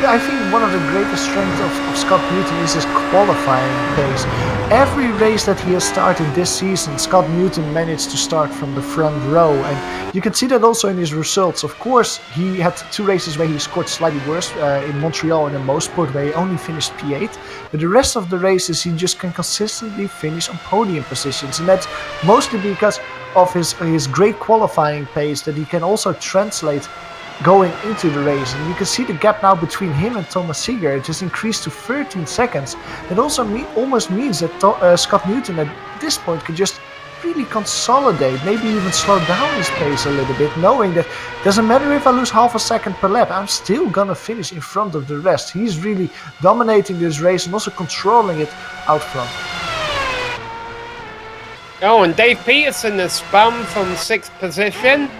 I think one of the greatest strengths of Scott Newton is his qualifying pace. Every race that he has started this season, Scott Newton managed to start from the front row, and you can see that also in his results. Of course, he had 2 races where he scored slightly worse, in Montreal and in Mosport, where he only finished P8, but the rest of the races he just can consistently finish on podium positions, and that's mostly because of his great qualifying pace that he can also translate going into the race. And you can see the gap now between him and Thomas Seeger. It just increased to 13 seconds. It also almost means that Scott Newton at this point can just really consolidate, maybe even slow down his pace a little bit, knowing that doesn't matter if I lose half a second per lap, I'm still gonna finish in front of the rest. He's really dominating this race and also controlling it out front. Oh, and Dave Peterson has spun from 6th position.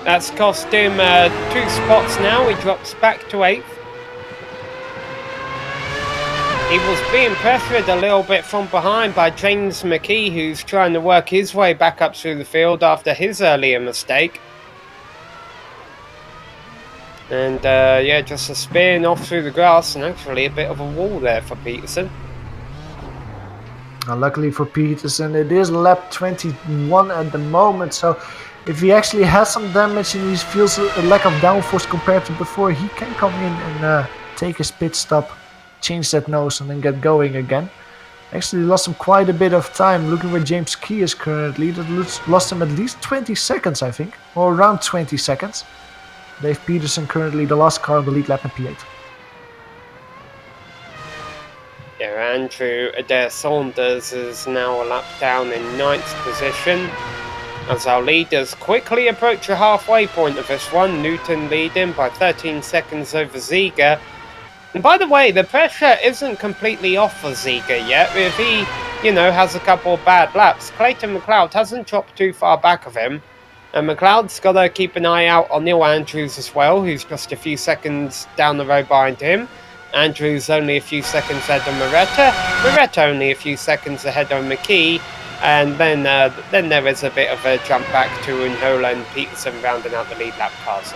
That's cost him 2 spots now. He drops back to 8th. He was being pressured a little bit from behind by James McKee, who's trying to work his way back up through the field after his earlier mistake. And yeah, just a spin off through the grass, and actually a bit of a wall there for Peterson. Luckily for Peterson, it is lap 21 at the moment, so if he actually has some damage and he feels a lack of downforce compared to before, he can come in and take his pit stop, change that nose and then get going again. Actually lost him quite a bit of time. Looking where James Key is currently, that lost him at least 20 seconds I think, or around 20 seconds. Dave Peterson currently the last car on the lead lap in P8. Yeah, Andrew Adair Saunders is now a lap down in 9th position. As our leaders quickly approach the halfway point of this one, Newton leading by 13 seconds over Ziga. And by the way, the pressure isn't completely off for Ziga yet. If he, has a couple of bad laps, Clayton McLeod hasn't dropped too far back of him. And McLeod's got to keep an eye out on Neil Andrews as well, who's just a few seconds down the road behind him. Andrews only a few seconds ahead of Moretta. Moretta only a few seconds ahead of McKee. And then there is a bit of a jump back to Unhola and Peterson rounding out the lead lap cars.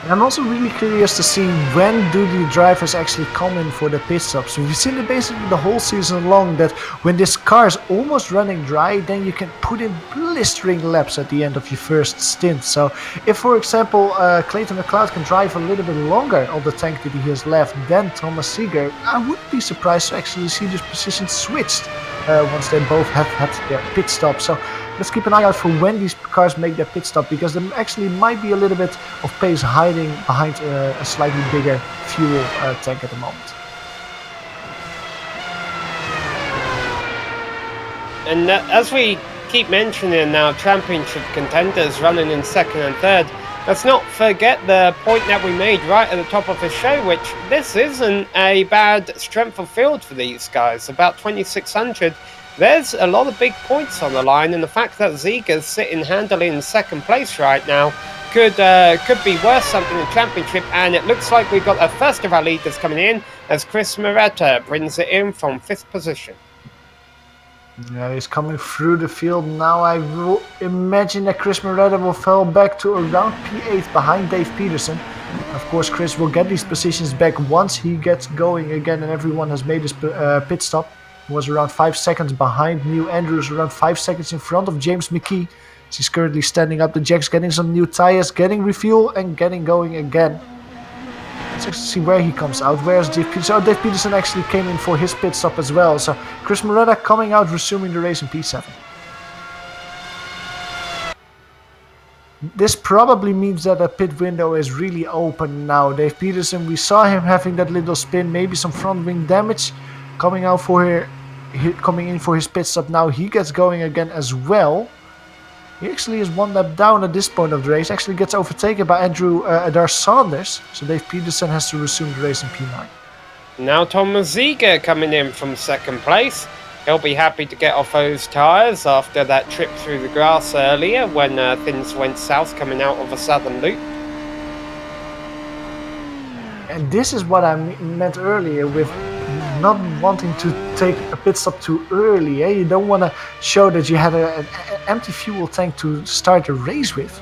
I'm also really curious to see when do the drivers actually come in for the pit stops. We've seen it basically the whole season long that when this car is almost running dry, then you can put in blistering laps at the end of your first stint. So if, for example, Clayton McLeod can drive a little bit longer on the tank that he has left than Thomas Seeger, I wouldn't be surprised to actually see this position switched once they both have had their pit stop. So let's keep an eye out for when these cars make their pit stop, because there actually might be a little bit of pace hiding behind a slightly bigger fuel tank at the moment. And as we keep mentioning now, championship contenders running in 2nd and 3rd, let's not forget the point that we made right at the top of the show, which this isn't a bad strength of field for these guys. About 2,600. There's a lot of big points on the line, and the fact that Ziga's sitting handily in 2nd place right now could be worth something in the championship. And it looks like we've got the first of our leaders coming in as Chris Moretta brings it in from 5th position. Yeah, he's coming through the field now. I will imagine that Chris Moretta will fall back to around P8 behind Dave Peterson. Of course, Chris will get these positions back once he gets going again and everyone has made his pit stop. He was around 5 seconds behind Neil Andrews, around 5 seconds in front of James McKee. He's currently standing up the jacks, getting some new tires, getting refuel and getting going again. Let's actually see where he comes out. Where's Dave Peterson? Oh, Dave Peterson actually came in for his pit stop as well. So Chris Moretta coming out, resuming the race in P7. This probably means that the pit window is really open now. Dave Peterson, we saw him having that little spin, maybe some front wing damage. Coming in for his pit stop now. He gets going again as well. He actually is 1 lap down at this point of the race. Actually gets overtaken by Andrew Adair Sanders. So Dave Peterson has to resume the race in P9. Now Thomas Ziegler coming in from 2nd place. He'll be happy to get off those tyres after that trip through the grass earlier when things went south coming out of a southern loop. And this is what I meant earlier with not wanting to take a pit stop too early. You don't want to show that you had an empty fuel tank to start a race with.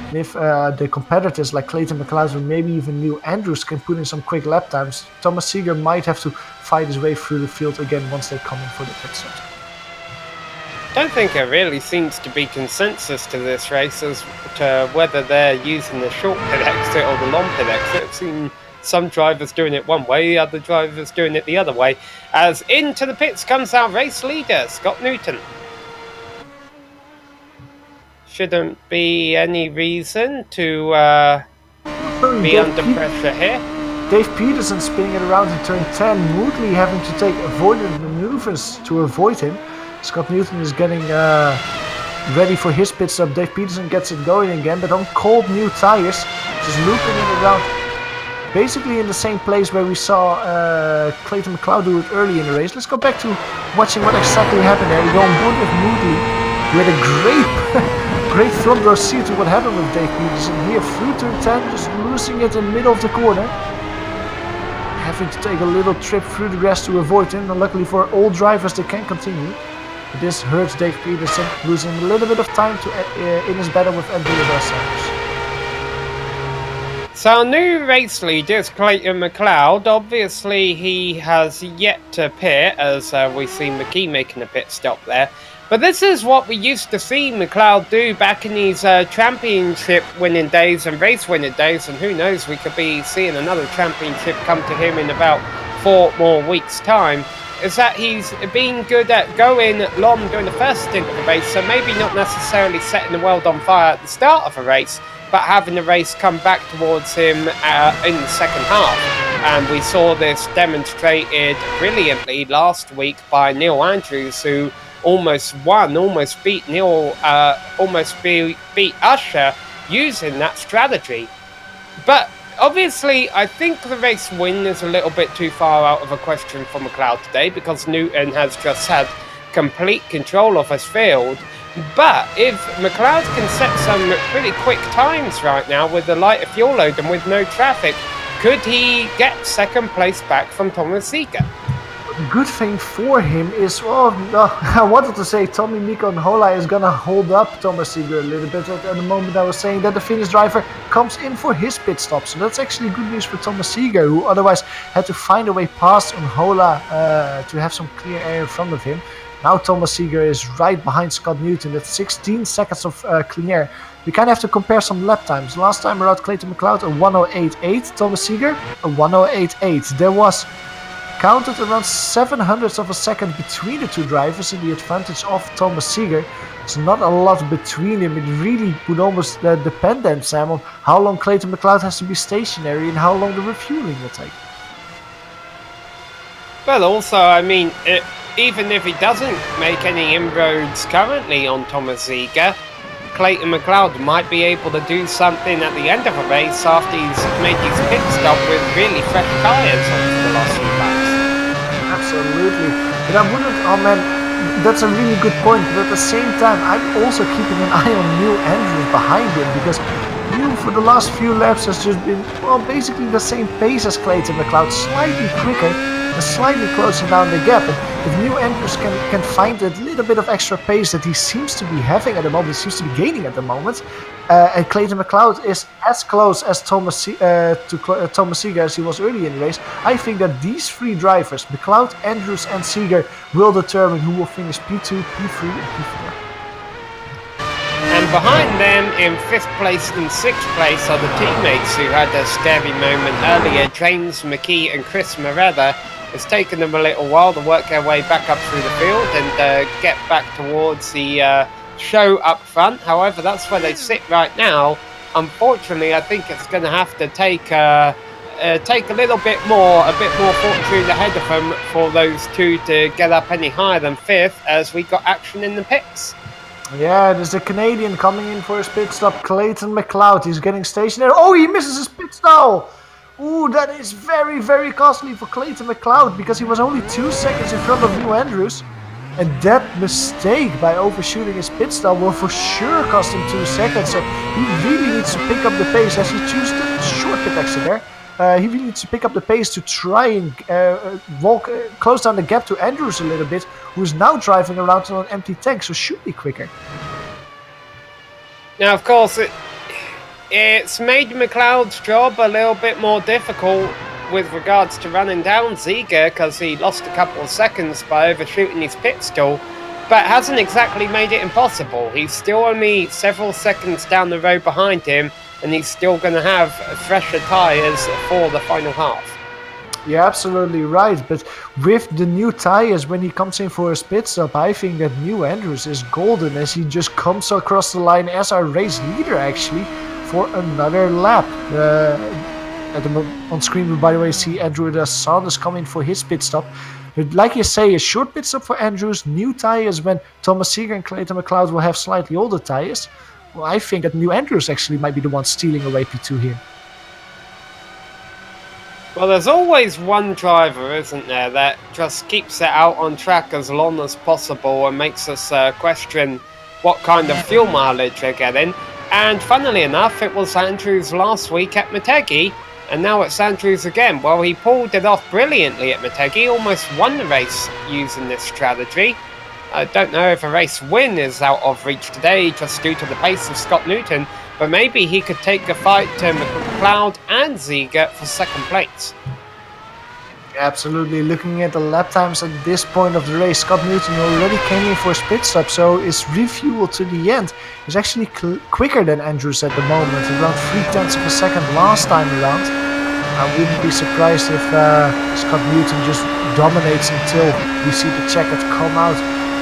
And if the competitors like Clayton McLeod or maybe even Neil Andrews can put in some quick lap times, Thomas Seeger might have to fight his way through the field again once they come in for the pit stop. I don't think there really seems to be consensus to this race as to whether they're using the short pit exit or the long pit exit. I've seen some drivers doing it one way, other drivers doing it the other way. As into the pits comes our race leader, Scott Newton. Shouldn't be any reason to be under pressure here. Dave Peterson spinning it around in turn 10, Moodley having to take avoidant maneuvers to avoid him. Scott Newton is getting ready for his pit stop. Dave Peterson gets it going again, but on cold new tires, just looping it around. Basically in the same place where we saw Clayton McLeod do it early in the race. Let's go back to watching what exactly happened there. We go on board with Moodley. We had a great front row seat to what happened with Dave Peterson here through turn 10, just losing it in the middle of the corner. Having to take a little trip through the grass to avoid him, and luckily for all drivers they can continue. But this hurts Dave Peterson, losing a little bit of time in his battle with Andrew Sanders. So our new race leader is Clayton McLeod. Obviously he has yet to pit, as we see McKee making a pit stop there. But this is what we used to see McLeod do back in his championship winning days and race winning days, and who knows, we could be seeing another championship come to him in about 4 more weeks' time. Is that he's been good at going long during the first stint of the race, so maybe not necessarily setting the world on fire at the start of a race, but having the race come back towards him in the second half. And we saw this demonstrated brilliantly last week by Neil Andrews, who almost won, almost beat Usher using that strategy. But obviously, I think the race win is a little bit too far out of a question for McLeod today, because Newton has just had complete control of his field. But if McLeod can set some pretty quick times right now with the lighter fuel load and with no traffic, could he get second place back from Thomas Seeger? Good thing for him is, well, I wanted to say Tommy Miko and Hola is gonna hold up Thomas Seeger a little bit. At the moment I was saying that the Finnish driver comes in for his pit stop, so that's actually good news for Thomas Seeger, who otherwise had to find a way past on Hola to have some clear air in front of him. Now Thomas Seeger is right behind Scott Newton at 16 seconds of clean air. We kind of have to compare some lap times. Last time around, Clayton McLeod a 1:08.8, Thomas Seeger a 1:08.8. There was counted around 700ths of a second between the two drivers in the advantage of Thomas Seeger. It's not a lot between them. It really would almost depend then, Sam, on how long Clayton McLeod has to be stationary and how long the refueling will take. Well, also, I mean, even if he doesn't make any inroads currently on Thomas Seeger, Clayton McLeod might be able to do something at the end of a race after he's made his pit stop with really fresh tyres on the last few laps. Absolutely. But I wouldn't, oh man, that's a really good point. But at the same time, I'm also keeping an eye on Neil Andrews behind him, because Neil for the last few laps has just been, well, basically the same pace as Clayton McLeod, slightly quicker. and slightly closing down the gap. And if New Andrews can find a little bit of extra pace that he seems to be having at the moment, seems to be gaining at the moment, and Clayton McLeod is as close as Thomas Seeger as he was early in the race, I think that these three drivers, McLeod, Andrews and Seeger, will determine who will finish P2, P3 and P4. And behind them, in 5th place and 6th place, are the teammates who had a scary moment earlier. James McKee and Chris Morella. It's taken them a little while to work their way back up through the field and get back towards the show up front. However, that's where they sit right now. Unfortunately, I think it's going to have to take a little bit more fortune ahead of them for those two to get up any higher than 5th, as we got action in the pits. Yeah, there's a Canadian coming in for his pit stop, Clayton McLeod. He's getting stationary. Oh, he misses his pit stall! Ooh, that is very, very costly for Clayton McLeod, because he was only 2 seconds in front of New Andrews. And that mistake by overshooting his pit stall will for sure cost him 2 seconds. So he really needs to pick up the pace as he chooses the short pit exit there. He really needs to pick up the pace to try and close down the gap to Andrews a little bit, who is now driving around on an empty tank, so should be quicker. Now, of course, it's made McLeod's job a little bit more difficult with regards to running down Seeger, because he lost a couple of seconds by overshooting his pit stall, but hasn't exactly made it impossible. He's still only several seconds down the road behind him, and he's still going to have fresher tyres for the final half. You're absolutely right, but with the new tyres, when he comes in for his pit stop, I think that New Andrews is golden, as he just comes across the line as our race leader, actually, for another lap. On screen, we by the way see Andrew Sanders coming for his pit stop. But like you say, a short pit stop for Andrews, new tyres when Thomas Seeger and Clayton McLeod will have slightly older tyres. Well, I think that New Andrews actually might be the one stealing away P2 here. Well, there's always one driver, isn't there, that just keeps it out on track as long as possible and makes us question what kind of fuel mileage they're getting. And funnily enough, it was Andrews last week at Motegi, and now it's Andrews again. Well, he pulled it off brilliantly at Motegi, almost won the race using this strategy. I don't know if a race win is out of reach today, just due to the pace of Scott Newton, but maybe he could take a fight to McLeod and Seeger for second place. Absolutely. Looking at the lap times at this point of the race, Scott Newton already came in for his pit stop, so his refuel to the end is actually quicker than Andrews at the moment, around 0.3 of a second last time around. I wouldn't be surprised if Scott Newton just dominates until we see the checker come out.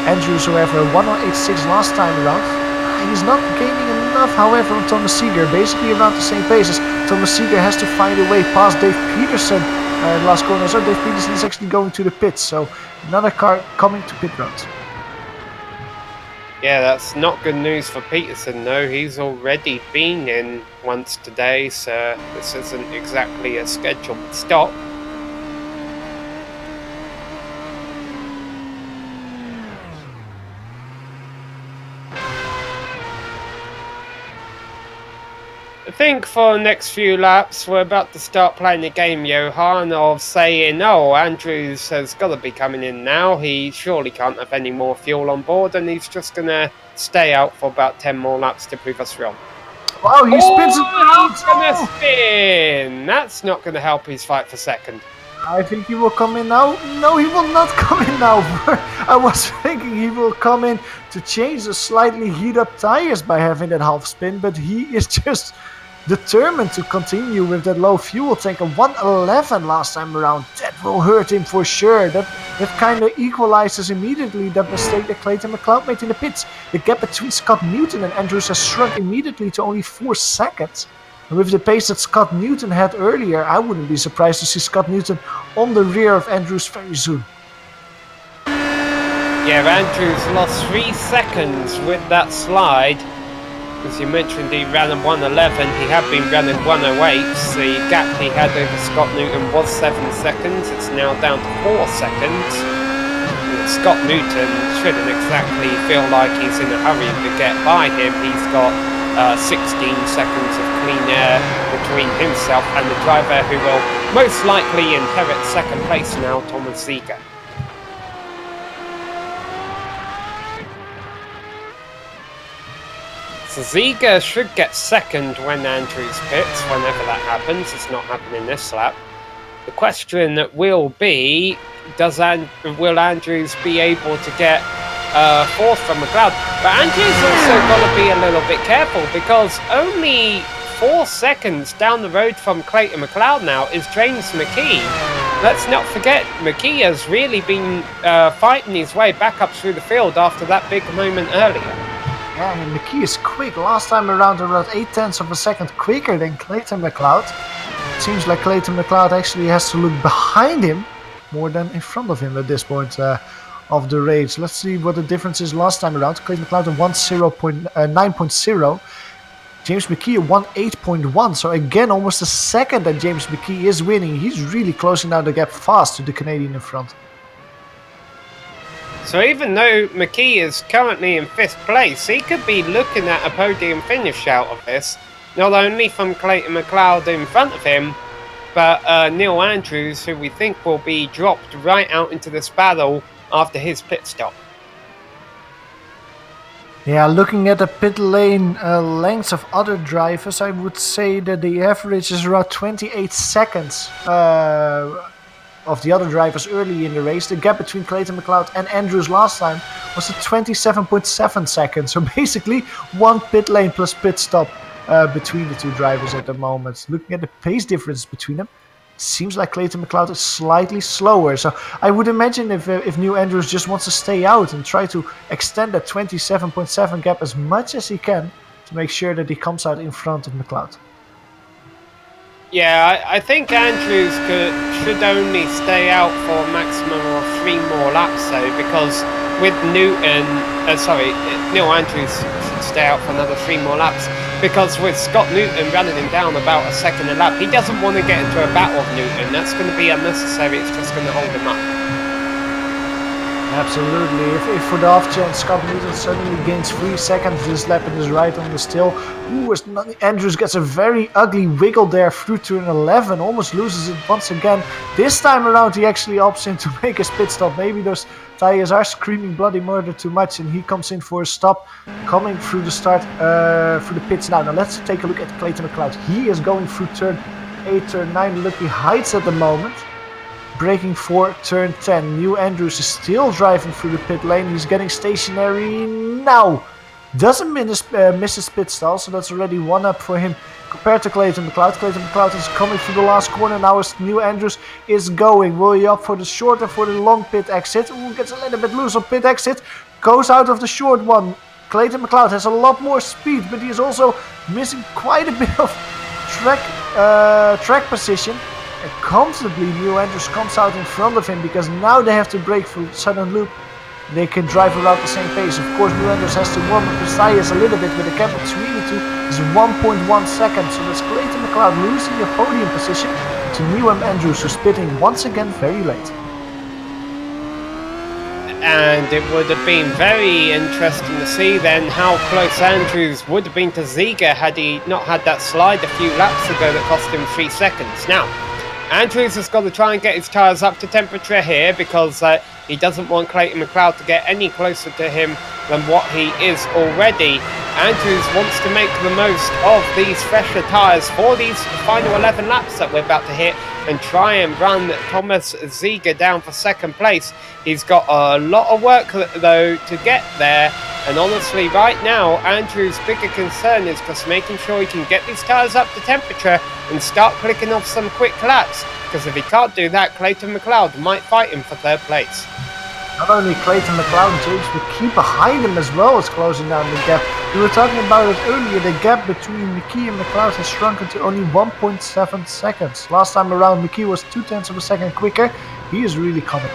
Andrews, however, 1:86 last time around. He's not gaining enough, however, on Thomas Seeger, basically around the same pace as Thomas Seeger has to find a way past Dave Peterson last corner. So Dave Peterson is actually going to the pits, so another car coming to pit road. Yeah, that's not good news for Peterson, though. He's already been in once today, so this isn't exactly a scheduled stop. I think for the next few laps, we're about to start playing the game, Johan, of saying, oh, Andrews has got to be coming in now. He surely can't have any more fuel on board, and he's just going to stay out for about 10 more laps to prove us wrong. Wow, he spins it around! He's going to spin! That's not going to help his fight for second. I think he will come in now. No, he will not come in now. I was thinking he will come in to change the slightly heat up tires by having that half spin, but he is just determined to continue with that low fuel tank. A 1:11 last time around. That will hurt him for sure. That kind of equalizes immediately that mistake that Clayton McLeod made in the pits. The gap between Scott Newton and Andrews has shrunk immediately to only 4 seconds. And with the pace that Scott Newton had earlier, I wouldn't be surprised to see Scott Newton on the rear of Andrews very soon. Yeah, Andrews lost 3 seconds with that slide. As you mentioned, he ran a 1:11. He had been running 1:08. The gap he had over Scott Newton was 7 seconds. It's now down to 4 seconds. And Scott Newton shouldn't exactly feel like he's in a hurry to get by him. He's got 16 seconds of clean air between himself and the driver who will most likely inherit second place now, Thomas Ziege. So Ziege should get second when Andrews pits, whenever that happens. It's not happening this lap. The question will be, will Andrews be able to get fourth from McLeod? But Andrews also got to be a little bit careful, because only 4 seconds down the road from Clayton McLeod now is James McKee. Let's not forget, McKee has really been fighting his way back up through the field after that big moment earlier. Yeah, and McKee is quick. Last time around 8/10 of a second quicker than Clayton McLeod. It seems like Clayton McLeod actually has to look behind him more than in front of him at this point of the race. Let's see what the difference is last time around. Clayton McLeod at 9.0. James McKee at 1.8.1. So again, almost a second that James McKee is winning. He's really closing down the gap fast to the Canadian in front. So even though McKee is currently in 5th place, he could be looking at a podium finish out of this. Not only from Clayton McLeod in front of him, but Neil Andrews, who we think will be dropped right out into this battle after his pit stop. Yeah, looking at the pit lane lengths of other drivers, I would say that the average is around 28 seconds of the other drivers early in the race. The gap between Clayton McLeod and Andrews last time was at 27.7 seconds. So basically one pit lane plus pit stop between the two drivers at the moment. Looking at the pace difference between them, seems like Clayton McLeod is slightly slower. So I would imagine if Neil Andrews just wants to stay out and try to extend that 27.7 gap as much as he can to make sure that he comes out in front of McLeod. Yeah, I think Andrews should only stay out for a maximum of 3 more laps though, because with Neil Andrews should stay out for another 3 more laps, because with Scott Newton running him down about a second a lap, he doesn't want to get into a battle with Newton. That's going to be unnecessary, it's just going to hold him up. Absolutely. If for the off chance Scott Newton suddenly gains 3 seconds this lap and is right on the still, Andrews gets a very ugly wiggle there through turn 11, almost loses it once again. This time around he actually opts in to make his pit stop. Maybe those tires are screaming bloody murder too much and he comes in for a stop, coming through the start, through the pits now. Now let's take a look at Clayton McLeod. He is going through turn 8, turn 9, Lucky Heights at the moment. Braking for turn 10. Neil Andrews is still driving through the pit lane. He's getting stationary now. Doesn't miss his pit stall, so that's already 1 up for him compared to Clayton McLeod. Clayton McLeod is coming through the last corner now as Neil Andrews is going. Will he opt for the short or for the long pit exit? Ooh, gets a little bit loose on pit exit. Goes out of the short one. Clayton McLeod has a lot more speed, but he is also missing quite a bit of track position. And comfortably Neil Andrews comes out in front of him, because now they have to brake for sudden loop. They can drive around the same pace. Of course Neil Andrews has to warm up his tires a little bit, but the gap between the two is 1.1 seconds. So that's Clayton McLeod losing a podium position to Neil Andrews, who's pitting once again very late. And it would have been very interesting to see then how close Andrews would have been to Ziege had he not had that slide a few laps ago that cost him 3 seconds. Now, Andrews has got to try and get his tyres up to temperature here, because he doesn't want Clayton McLeod to get any closer to him than what he is already. Andrews wants to make the most of these fresher tyres for these final 11 laps that we're about to hit and try and run Thomas Ziege down for second place. He's got a lot of work though to get there, and honestly right now Andrews' bigger concern is just making sure he can get these tyres up to temperature and start clicking off some quick laps, because if he can't do that, Clayton McLeod might fight him for third place. Not only Clayton McLeod and James McKee behind him as well as closing down the gap. We were talking about it earlier, the gap between McKee and McLeod has shrunken to only 1.7 seconds. Last time around McKee was 0.2 of a second quicker. He is really coming.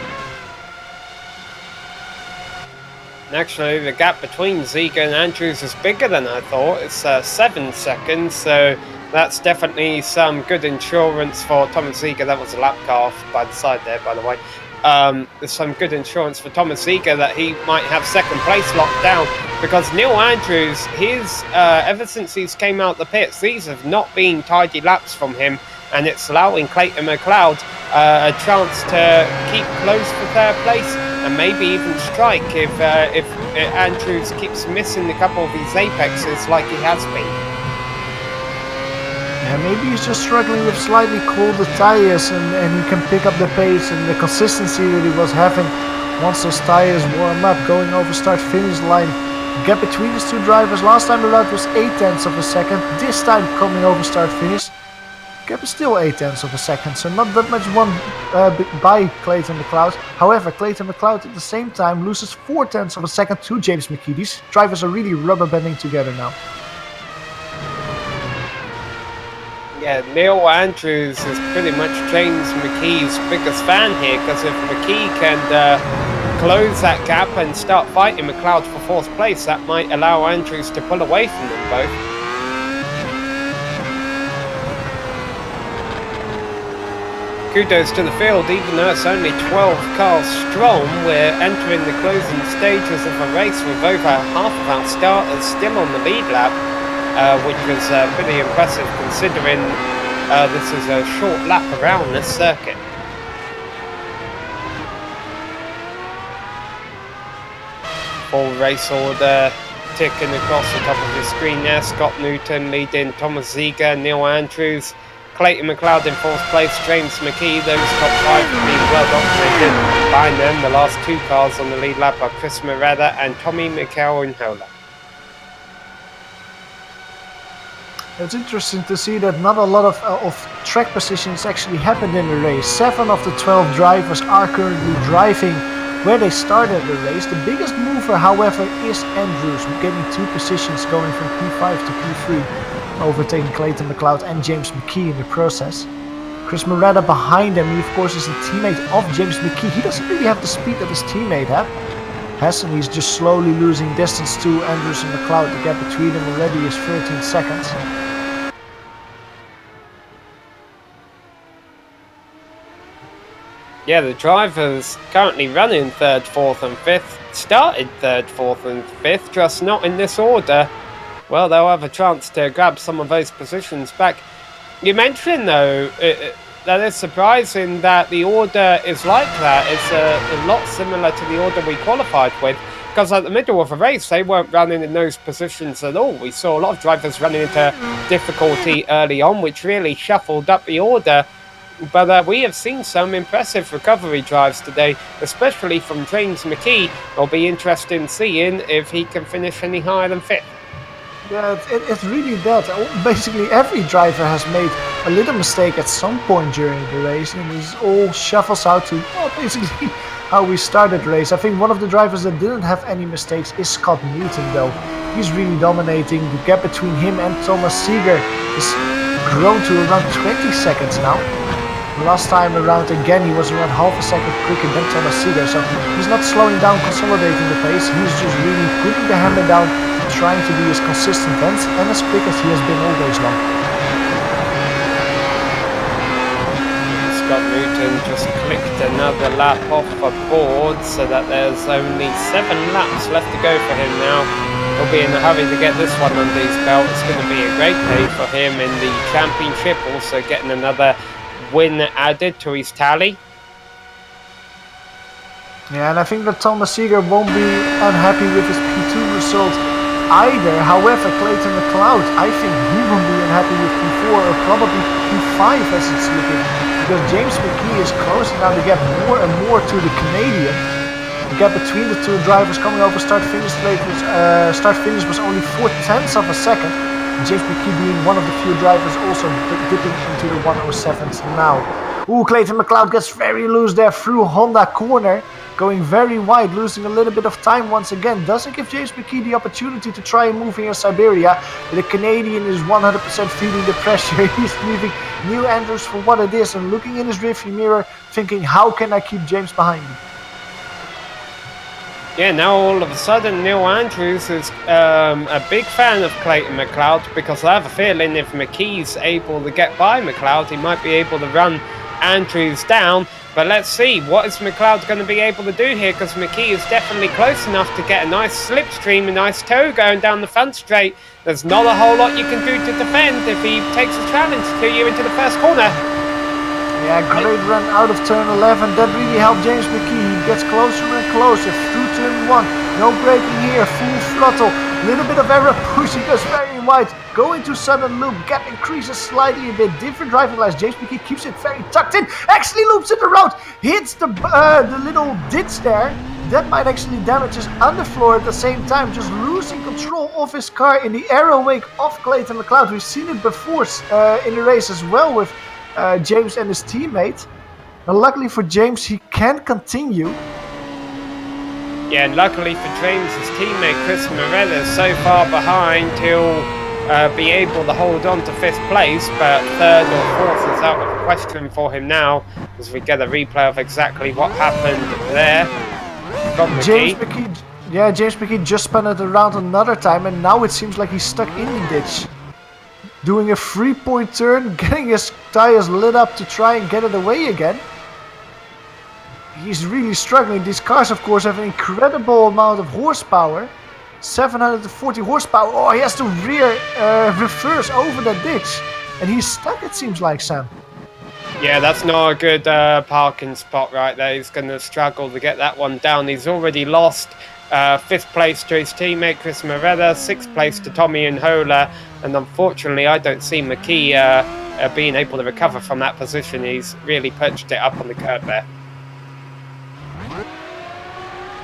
Actually, the gap between Ziege and Andrews is bigger than I thought. It's 7 seconds, so that's definitely some good insurance for Thomas Ziege. That was a lap car off by the side there, by the way. There's some good insurance for Thomas Ziege that he might have second place locked down, because Neil Andrews, ever since he's came out the pits, these have not been tidy laps from him. and it's allowing Clayton McLeod a chance to keep close for third place and maybe even strike if Andrews keeps missing a couple of these apexes like he has been. Yeah, maybe he's just struggling with slightly colder tires, and he can pick up the pace and the consistency that he was having once those tires warm up, going over start-finish line. The gap between these two drivers last time around was 0.8 of a second. This time coming over start-finish, gap is still 0.8 of a second, so not that much won by Clayton McLeod. However, Clayton McLeod at the same time loses 0.4 of a second to James McKee. These drivers are really rubber banding together now. Yeah, Neil Andrews is pretty much James McKee's biggest fan here, because if McKee can close that gap and start fighting McLeod for 4th place, that might allow Andrews to pull away from them both. Kudos to the field, even though it's only 12 cars strong, we're entering the closing stages of a race with over half of our starters still on the lead lap. Which was pretty impressive considering this is a short lap around this circuit. Full race order ticking across the top of the screen there. Scott Newton leading Thomas Ziegler, Neil Andrews, Clayton McLeod in 4th place, James McKee. Those top 5 have been well documented. Behind them, the last 2 cars on the lead lap are Chris Moretta and Tommy Mikael-Unhola. It's interesting to see that not a lot of track positions actually happened in the race. 7 of the 12 drivers are currently driving where they started the race. The biggest mover, however, is Andrews, getting 2 positions, going from P5 to P3, overtaking Clayton McLeod and James McKee in the process. Chris Moretta behind him, he of course is a teammate of James McKee. He doesn't really have the speed that his teammate has, and he's just slowly losing distance to Andrews and McLeod. The gap between them already is 13 seconds. Yeah, the drivers currently running 3rd, 4th and 5th started 3rd, 4th and 5th, just not in this order. Well, they'll have a chance to grab some of those positions back. You mentioned, though, that it's surprising that the order is like that. It's a lot similar to the order we qualified with, because at the middle of the race, they weren't running in those positions at all. We saw a lot of drivers running into difficulty early on, which really shuffled up the order. But we have seen some impressive recovery drives today, especially from James McKee. It'll be interesting seeing if he can finish any higher than 5th. Yeah, it's really that. Basically, every driver has made a little mistake at some point during the race, and this all shuffles out to, well, basically how we started the race. I think one of the drivers that didn't have any mistakes is Scott Newton, though. He's really dominating. The gap between him and Thomas Ziegler is grown to around 20 seconds now. Last time around again he was around half a second quicker than Thomas Ziegler, so he's not slowing down, consolidating the pace. He's just really putting the hammer down, trying to be as consistent and as quick as he has been all days long. Scott Newton just clicked another lap off the board, so that there's only 7 laps left to go for him now. He'll be in a hurry to get this one under his belt. It's going to be a great day for him in the championship, also getting another win added to his tally. Yeah, and I think that Thomas Ziegler won't be unhappy with his P2 result either. However, Clayton McLeod, I think he won't be unhappy with P4 or probably P5 as it's looking, because James McKee is closing now the gap more and more to the Canadian. The gap between the 2 drivers coming over start-finish was only 0.4 of a second. James McKee being one of the few drivers also dipping into the 107s now. Ooh, Clayton McLeod gets very loose there through Honda corner, going very wide, losing a little bit of time once again. Doesn't give James McKee the opportunity to try and move here in Siberia. The Canadian is 100% feeling the pressure. He's leaving Neil Andrews for what it is and looking in his rearview mirror, thinking, how can I keep James behind me? Yeah, now all of a sudden Neil Andrews is a big fan of Clayton McLeod, because I have a feeling if McKee's able to get by McLeod, he might be able to run Andrews down. But let's see, what is McLeod going to be able to do here? Because McKee is definitely close enough to get a nice slipstream, a nice toe going down the front straight. There's not a whole lot you can do to defend if he takes a challenge to you into the first corner. Yeah, great run out of turn 11. That really helped James McKee. He gets closer and closer through turn 1. No braking here, full throttle. Little bit of error, pushing us very wide. Going to sudden loop, gap increases slightly a bit. Different driving lines. James McKee keeps it very tucked in. Actually loops it around, hits the little ditch there. That might actually damage his underfloor at the same time. Just losing control of his car in the aero wake of Clayton McLeod. We've seen it before in the race as well with James and his teammate. And luckily for James, he can continue. Yeah, and luckily for James, his teammate Chris Morella is so far behind, he'll be able to hold on to 5th place, but 3rd or 4th is out of the question for him now, as we get a replay of exactly what happened there from James McKee. Yeah, James McKee just spun it around another time, and now it seems like he's stuck in the ditch. Doing a 3-point turn, getting his tires lit up to try and get it away again. He's really struggling. These cars, of course, have an incredible amount of horsepower. 740 horsepower. Oh, he has to reverse over that ditch. And he's stuck, it seems like, Sam. Yeah, that's not a good parking spot right there. He's going to struggle to get that one down. He's already lost 5th place to his teammate Chris Morella, 6th place to Tommy Nhola, and unfortunately I don't see McKee being able to recover from that position. He's really perched it up on the curb there.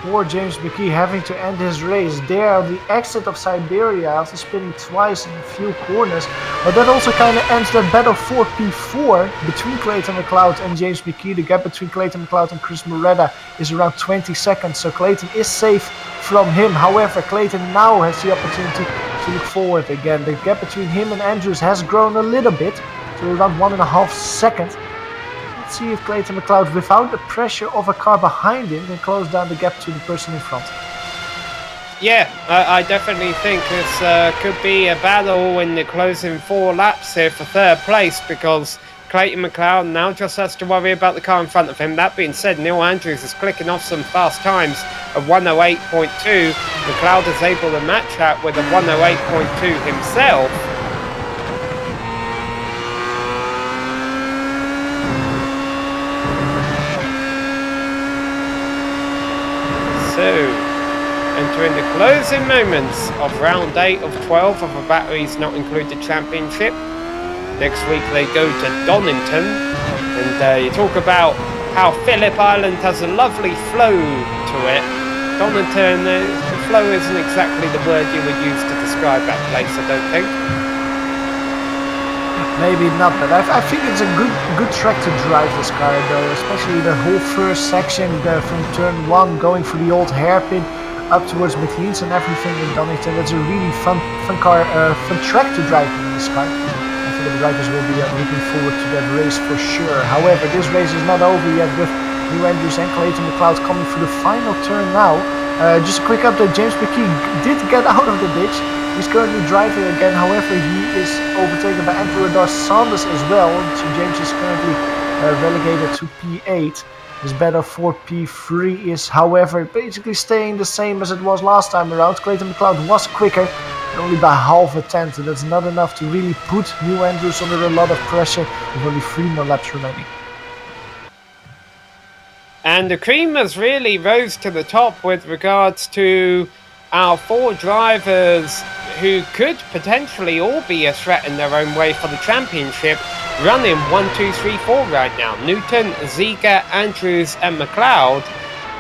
Poor James McKee having to end his race there on the exit of Siberia after spinning twice in a few corners. But that also kind of ends that battle for P4 between Clayton McLeod and James McKee. The gap between Clayton McLeod and Chris Moretta is around 20 seconds, so Clayton is safe from him. However, Clayton now has the opportunity to look forward again. The gap between him and Andrews has grown a little bit, to around 1.5 seconds. Let's see if Clayton McLeod, without the pressure of a car behind him, can close down the gap to the person in front. Yeah, I definitely think this could be a battle in the closing 4 laps here for 3rd place, because Clayton McLeod now just has to worry about the car in front of him. That being said, Neil Andrews is clicking off some fast times of 108.2. McLeod is able to match that with a 108.2 himself. So, entering the closing moments of round 8 of 12 of a Batteries Not Included Championship. Next week they go to Donington, and you talk about how Phillip Island has a lovely flow to it. Donington, the flow isn't exactly the word you would use to describe that place, I don't think. Maybe not, but I think it's a good track to drive this car though, especially the whole first section from turn 1 going through the old hairpin up towards McLean's and everything in Donington. That's a really fun track to drive in this car. I think the drivers will be looking forward to that race for sure. However, this race is not over yet with Neil Andrews and Clayton McLeod coming through the final turn now. Just a quick update, James McKee did get out of the ditch. He's currently driving again, however he is overtaken by Andrew Dar Sanders as well, so James is currently relegated to P8. His battle for P3 is however basically staying the same as it was last time around. Clayton McLeod was quicker, only by half a tenth, and that's not enough to really put Neil Andrews under a lot of pressure with only 3 more laps remaining. And the cream has really rose to the top with regards to our 4 drivers who could potentially all be a threat in their own way for the championship, running 1, 2, 3, 4 right now. Newton, Ziga, Andrews and McLeod.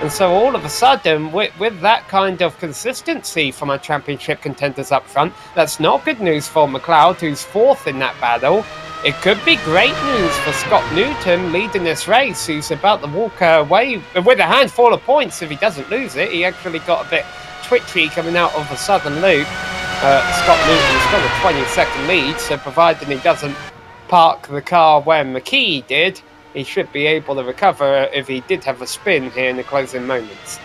And so all of a sudden, with that kind of consistency from our championship contenders up front, that's not good news for McLeod, who's 4th in that battle. It could be great news for Scott Newton leading this race, who's about to walk away with a handful of points if he doesn't lose it. He actually got a bit twitchy coming out of the southern loop. Scott Newton's got a 20-second lead, so provided he doesn't park the car where McKee did, he should be able to recover if he did have a spin here in the closing moments.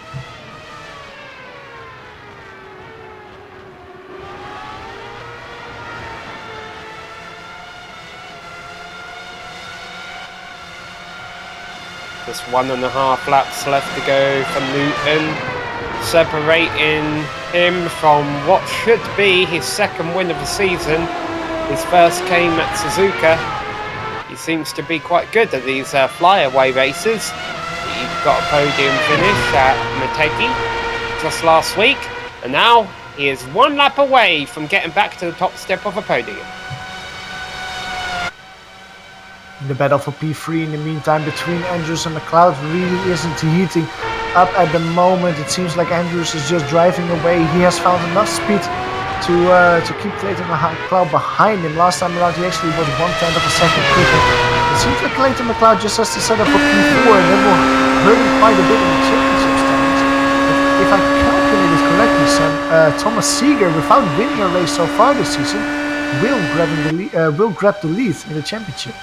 Just 1.5 laps left to go for Newton, separating him from what should be his second win of the season. His first came at Suzuka. He seems to be quite good at these flyaway races. He got a podium finish at Motegi just last week, and now he is 1 lap away from getting back to the top step of a podium. The battle for P3 in the meantime between Andrews and McLeod really isn't heating up at the moment. It seems like Andrews is just driving away. He has found enough speed to keep Clayton McLeod behind him. Last time around he actually was 1/10 of a second quicker. It seems like Clayton McLeod just has to set up for P4 and that will hurt him quite a bit in the championship standings. If I calculated correctly, Thomas Seeger, without winning a race so far this season, will grab the lead in the championship.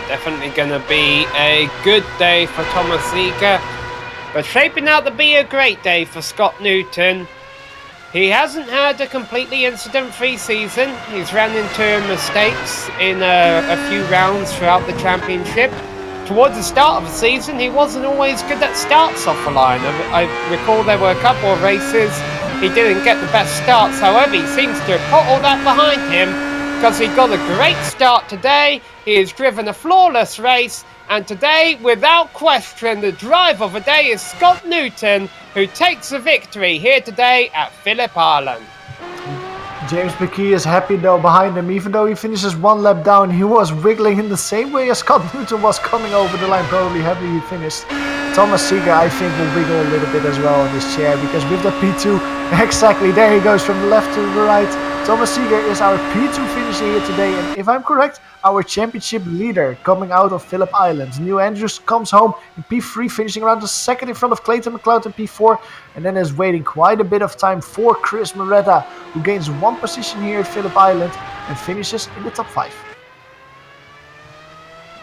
Definitely going to be a good day for Thomas Seeger, but shaping out to be a great day for Scott Newton. He hasn't had a completely incident-free season. He's ran into mistakes in a few rounds throughout the championship. Towards the start of the season, he wasn't always good at starts off the line. I recall there were a couple of races he didn't get the best starts. However, he seems to have put all that behind him, because he got a great start today. He has driven a flawless race, and today, without question, the driver of the day is Scott Newton, who takes the victory here today at Phillip Island. James McKee is happy though behind him. Even though he finishes 1 lap down, he was wiggling in the same way as Scott Newton was coming over the line. Probably happy he finished. Thomas Seeger, I think, will wiggle a little bit as well on this chair, because with the P2, exactly, there he goes from the left to the right. Thomas Seeger is our P2 finisher here today, and if I'm correct, our championship leader coming out of Phillip Island. Neil Andrews comes home in P3, finishing around the second in front of Clayton McLeod in P4, and then is waiting quite a bit of time for Chris Moretta, who gains 1 position here at Phillip Island and finishes in the top 5.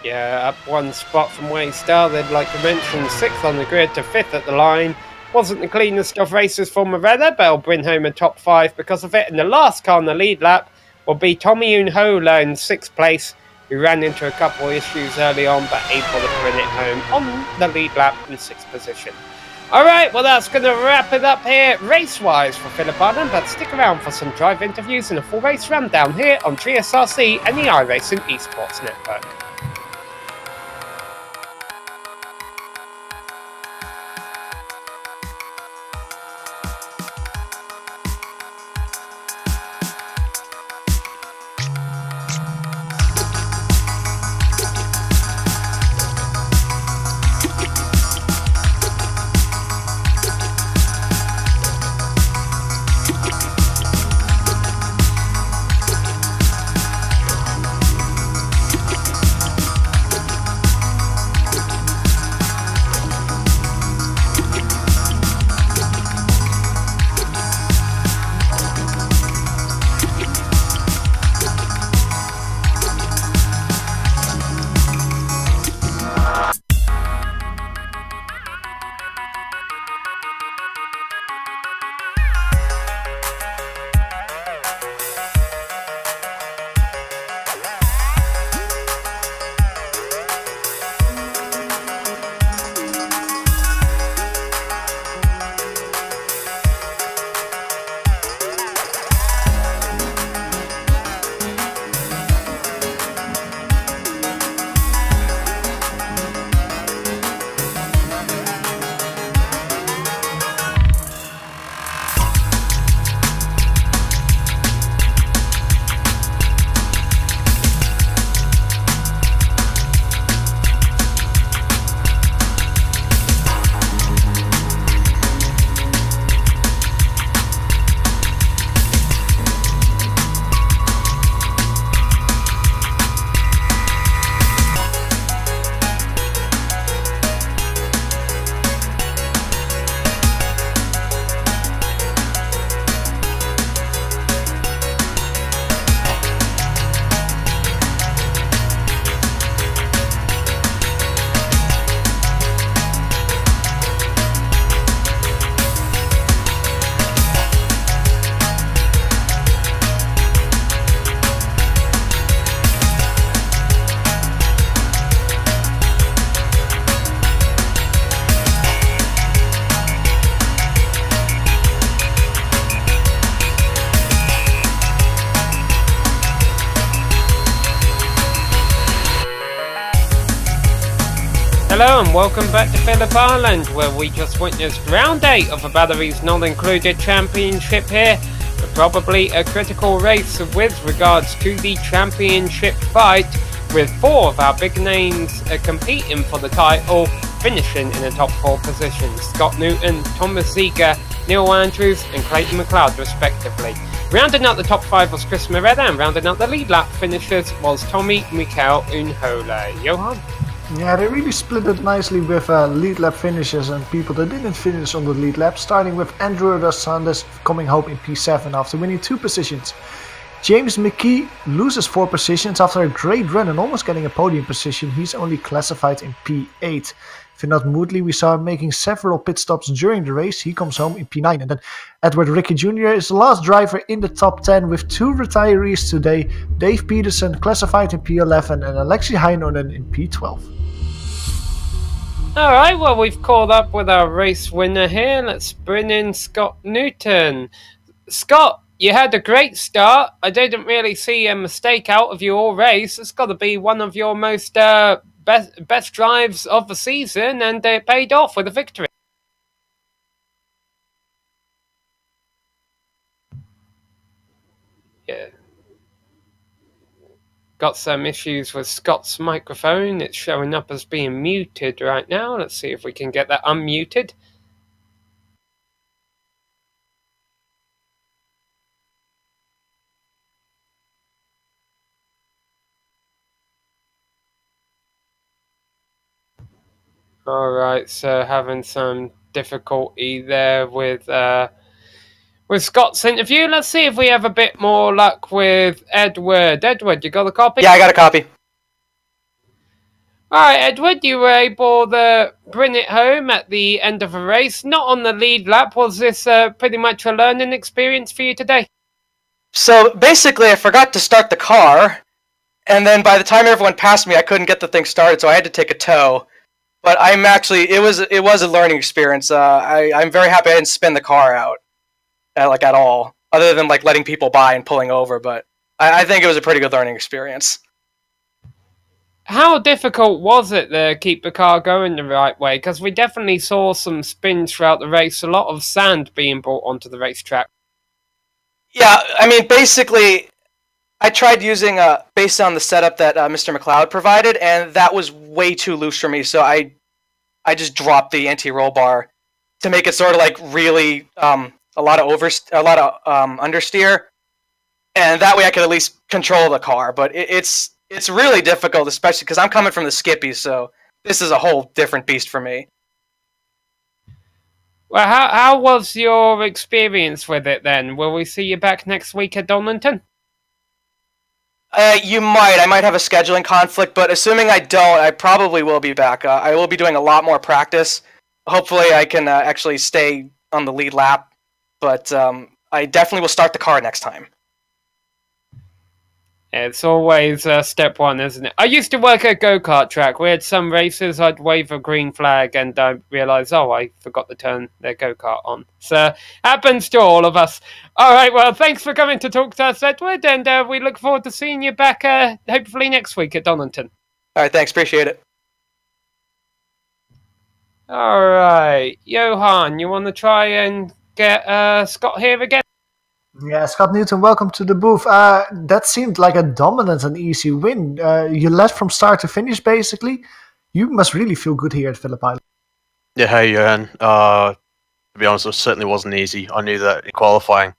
Yeah, up 1 spot from where he started, like I mentioned, 6th on the grid to 5th at the line. Wasn't the cleanest of races for Moretta, but he'll bring home a top 5 because of it. And the last car on the lead lap will be Tommy Unhola in 6th place, who ran into a couple of issues early on, but able to bring it home on the lead lap in 6th position. Alright, well that's going to wrap it up here race-wise for Phillip Island, but stick around for some drive interviews and a full race rundown here on GSRC and the iRacing Esports Network. Hello and welcome back to Phillip Island, where we just witnessed round 8 of the Batteries Not Included Championship here. Probably a critical race with regards to the championship fight, with 4 of our big names competing for the title, finishing in the top 4 positions. Scott Newton, Thomas Ziegler, Neil Andrews and Clayton McLeod respectively. Rounding out the top 5 was Chris Moretta, and rounding out the lead lap finishers was Tommy Mikel Unhola. Johan? Yeah, they really split it nicely with lead lap finishes and people that didn't finish on the lead lap, starting with Andrew dos Santos coming home in P7 after winning 2 positions. James McKee loses 4 positions after a great run and almost getting a podium position. He's only classified in P8. Vinod Moodley, we saw him making several pit stops during the race. He comes home in P9. And then Edward Ricky Jr. is the last driver in the top 10 with 2 retirees today. Dave Peterson classified in P11 and Alexi Heinonen in P12. Alright, well, we've caught up with our race winner here. Let's bring in Scott Newton. Scott, you had a great start. I didn't really see a mistake out of you all race. It's got to be one of your most best drives of the season, and it paid off with a victory. Yeah. Got some issues with Scott's microphone. It's showing up as being muted right now. Let's see if we can get that unmuted. Alright, so having some difficulty there with Scott's interview. Let's see if we have a bit more luck with Edward. Edward, you got a copy? Yeah, I got a copy. Alright, Edward, you were able to bring it home at the end of the race. Not on the lead lap. Was this pretty much a learning experience for you today? So, basically, I forgot to start the car, and then by the time everyone passed me, I couldn't get the thing started, so I had to take a tow. But I'm actually, it was a learning experience. I'm very happy I didn't spin the car out. At all, other than letting people by and pulling over, but I think it was a pretty good learning experience. How difficult was it to keep the car going the right way? Because we definitely saw some spins throughout the race, a lot of sand being brought onto the racetrack. Yeah, I mean, basically, I tried using, based on the setup that Mr. McLeod provided, and that was way too loose for me, so I just dropped the anti-roll bar to make it sort of really, a lot of understeer, and that way I could at least control the car. But it's really difficult, especially because I'm coming from the Skippy, so this is a whole different beast for me. Well, how was your experience with it then? Will we see you back next week at Donington? You might. I might have a scheduling conflict, but assuming I don't, I probably will be back. I will be doing a lot more practice. Hopefully I can actually stay on the lead lap. But I definitely will start the car next time. It's always step one, isn't it? I used to work at a go-kart track. We had some races, I'd wave a green flag and I realised, oh, I forgot to turn their go-kart on. So, happens to all of us. Alright, well, thanks for coming to talk to us, Edward, and we look forward to seeing you back hopefully next week at Donington. Alright, thanks, appreciate it. Alright, Johan, you want to try and get Scott here again? Yeah, Scott Newton, welcome to the booth. That seemed like a dominant and easy win. You led from start to finish, basically. You must really feel good here at Phillip Island. Yeah, hey, Johan. To be honest, it certainly wasn't easy. I knew that in qualifying,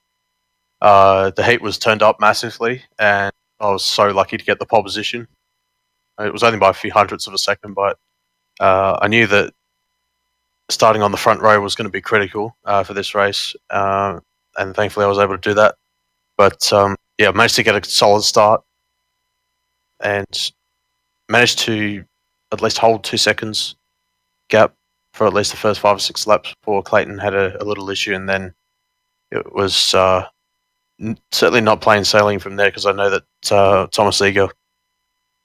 the heat was turned up massively, and I was so lucky to get the pole position. It was only by a few hundredths of a second, but I knew that starting on the front row was going to be critical for this race. And thankfully I was able to do that. But yeah, managed to get a solid start and managed to at least hold 2 seconds gap for at least the first 5 or 6 laps before Clayton had a little issue, and then it was certainly not plain sailing from there, because I know that Thomas Ziegler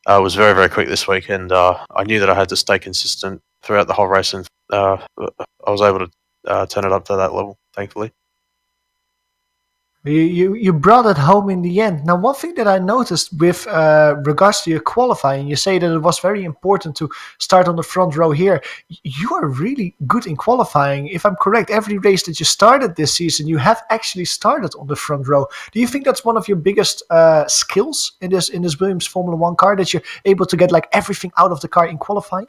was very, very quick this week, and I knew that I had to stay consistent throughout the whole race, and I was able to turn it up to that level, thankfully. You brought it home in the end. Now, one thing that I noticed with regards to your qualifying, you say that it was very important to start on the front row here. You are really good in qualifying. If I'm correct, every race that you started this season, you have actually started on the front row. Do you think that's one of your biggest skills in this Williams Formula One car, that you're able to get like everything out of the car in qualifying?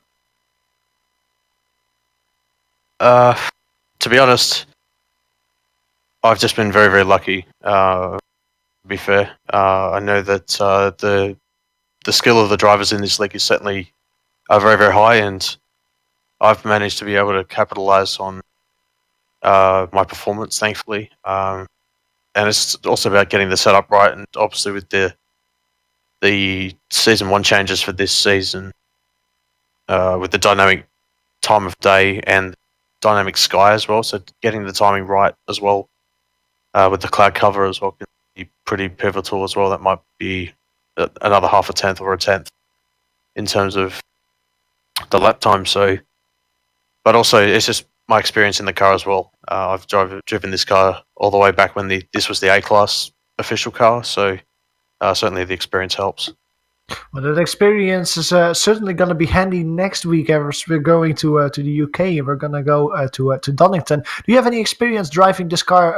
To be honest, I've just been very, very lucky. To be fair, I know that the skill of the drivers in this league is certainly very, very high, and I've managed to be able to capitalize on my performance, thankfully. And it's also about getting the setup right, and obviously with the season 1 changes for this season, with the dynamic time of day and dynamic sky as well, so getting the timing right as well, with the cloud cover as well, can be pretty pivotal as well. That might be another half a tenth or a tenth in terms of the lap time. So, but also it's just my experience in the car as well. I've driven this car all the way back when this was the A-class official car, so certainly the experience helps. Well, that experience is certainly going to be handy next week, as we're going to the UK, and we're going to go to Donington. Do you have any experience driving this car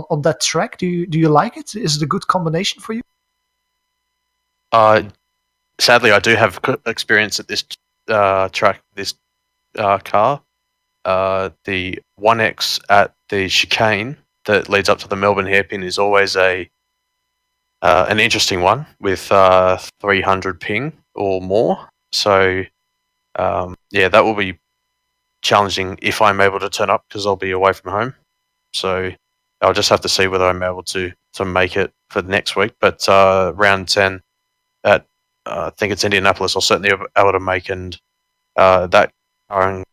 on that track? Do you like it? Is it a good combination for you? Sadly, I do have experience at this track, this car. The 1X at the chicane that leads up to the Melbourne hairpin is always an interesting one with 300 ping or more. So yeah, that will be challenging if I'm able to turn up, because I'll be away from home. So I'll just have to see whether I'm able to make it for next week. But round 10 at I think it's Indianapolis, I'll certainly be able to make, and that own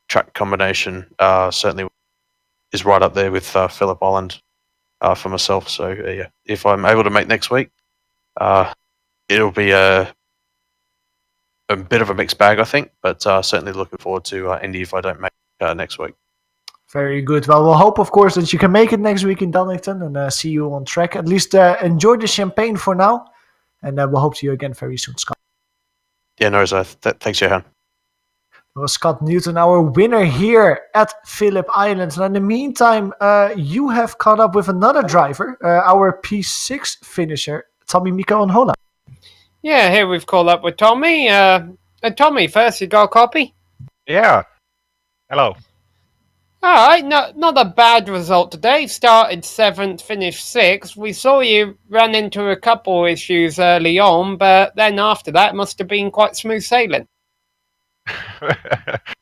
track combination certainly is right up there with Phillip Island for myself. So yeah, if I'm able to make next week, it'll be a bit of a mixed bag, I think, but certainly looking forward to Indy if I don't make next week. Very good. Well, we'll hope, of course, that you can make it next week in Donington, and see you on track. At least enjoy the champagne for now, and we'll hope to see you again very soon, Scott. Yeah, no worries. Thanks, Johan. Was Scott Newton, our winner here at Phillip Island. And in the meantime, you have caught up with another driver, our P6 finisher, Tommy Mikoonhola. Yeah, here we've called up with Tommy. Tommy, first, you got a copy? Yeah. Hello. Alright, not a bad result today. Started 7th, finished 6th. We saw you run into a couple issues early on, but then after that must have been quite smooth sailing.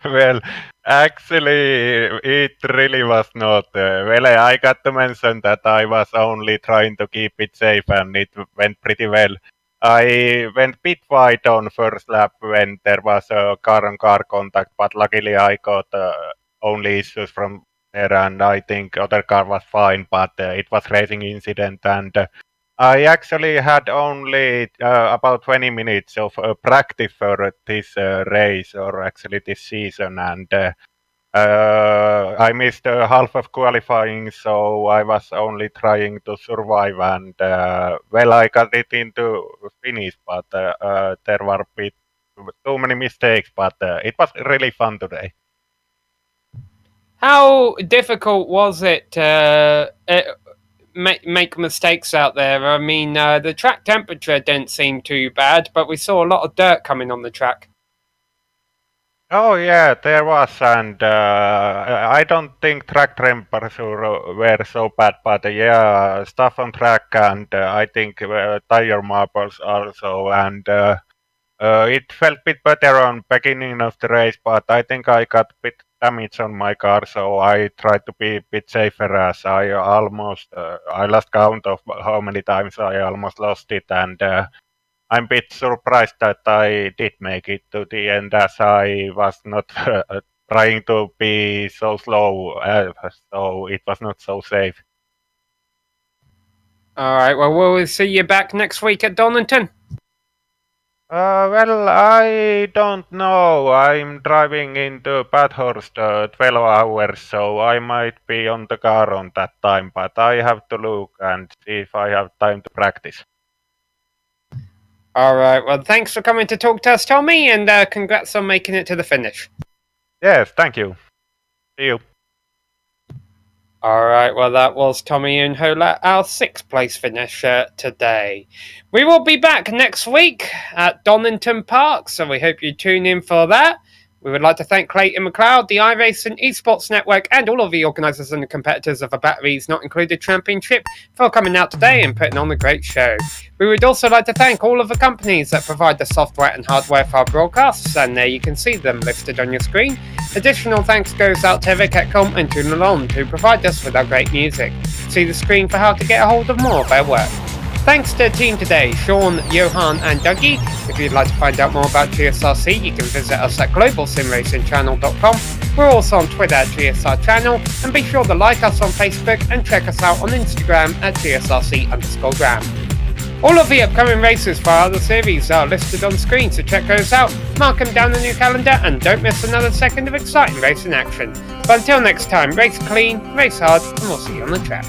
Well, actually, it really was not. Well, I got to mention that I was only trying to keep it safe, and it went pretty well. I went bit wide on first lap when there was a car-on-car contact, but luckily I got only issues from there, and I think other car was fine, but it was racing incident, and I actually had only about 20 minutes of practice for this race, or actually this season, and I missed half of qualifying, so I was only trying to survive, and well, I got it into finish, but there were too many mistakes, but it was really fun today. How difficult was it to make mistakes out there? I mean, the track temperature didn't seem too bad, but we saw a lot of dirt coming on the track. Oh yeah, there was, and I don't think track temperature were so bad, but yeah, stuff on track, and I think tire marbles also, and it felt a bit better on beginning of the race, but I think I got a bit damage on my car, so I tried to be a bit safer, as I almost I lost count of how many times I almost lost it, and I'm a bit surprised that I did make it to the end, as I was not trying to be so slow, so it was not so safe. Alright, well, we'll see you back next week at Donington. Well, I don't know. I'm driving into Bathurst 12 hours, so I might be on the car on that time, but I have to look and see if I have time to practice. Alright, well, thanks for coming to talk to us, Tommy, and congrats on making it to the finish. Yes, thank you. See you. Alright, well, that was Tommy Unhola, our 6th place finisher today. We will be back next week at Donington Park, so we hope you tune in for that. We would like to thank Clayton McLeod, the iRacing Esports Network, and all of the organisers and the competitors of the Batteries Not Included Championship for coming out today and putting on a great show. We would also like to thank all of the companies that provide the software and hardware for our broadcasts, and there you can see them listed on your screen. Additional thanks goes out to Evercatcom and Tunalon who provide us with our great music. See the screen for how to get a hold of more of their work. Thanks to the team today, Sean, Johan and Dougie. If you'd like to find out more about GSRC, you can visit us at globalsimracingchannel.com. We're also on Twitter at GSR Channel, and be sure to like us on Facebook and check us out on Instagram at GSRC_gram. All of the upcoming races for our other series are listed on screen, so check those out, mark them down on your calendar, and don't miss another second of exciting racing action. But until next time, race clean, race hard, and we'll see you on the track.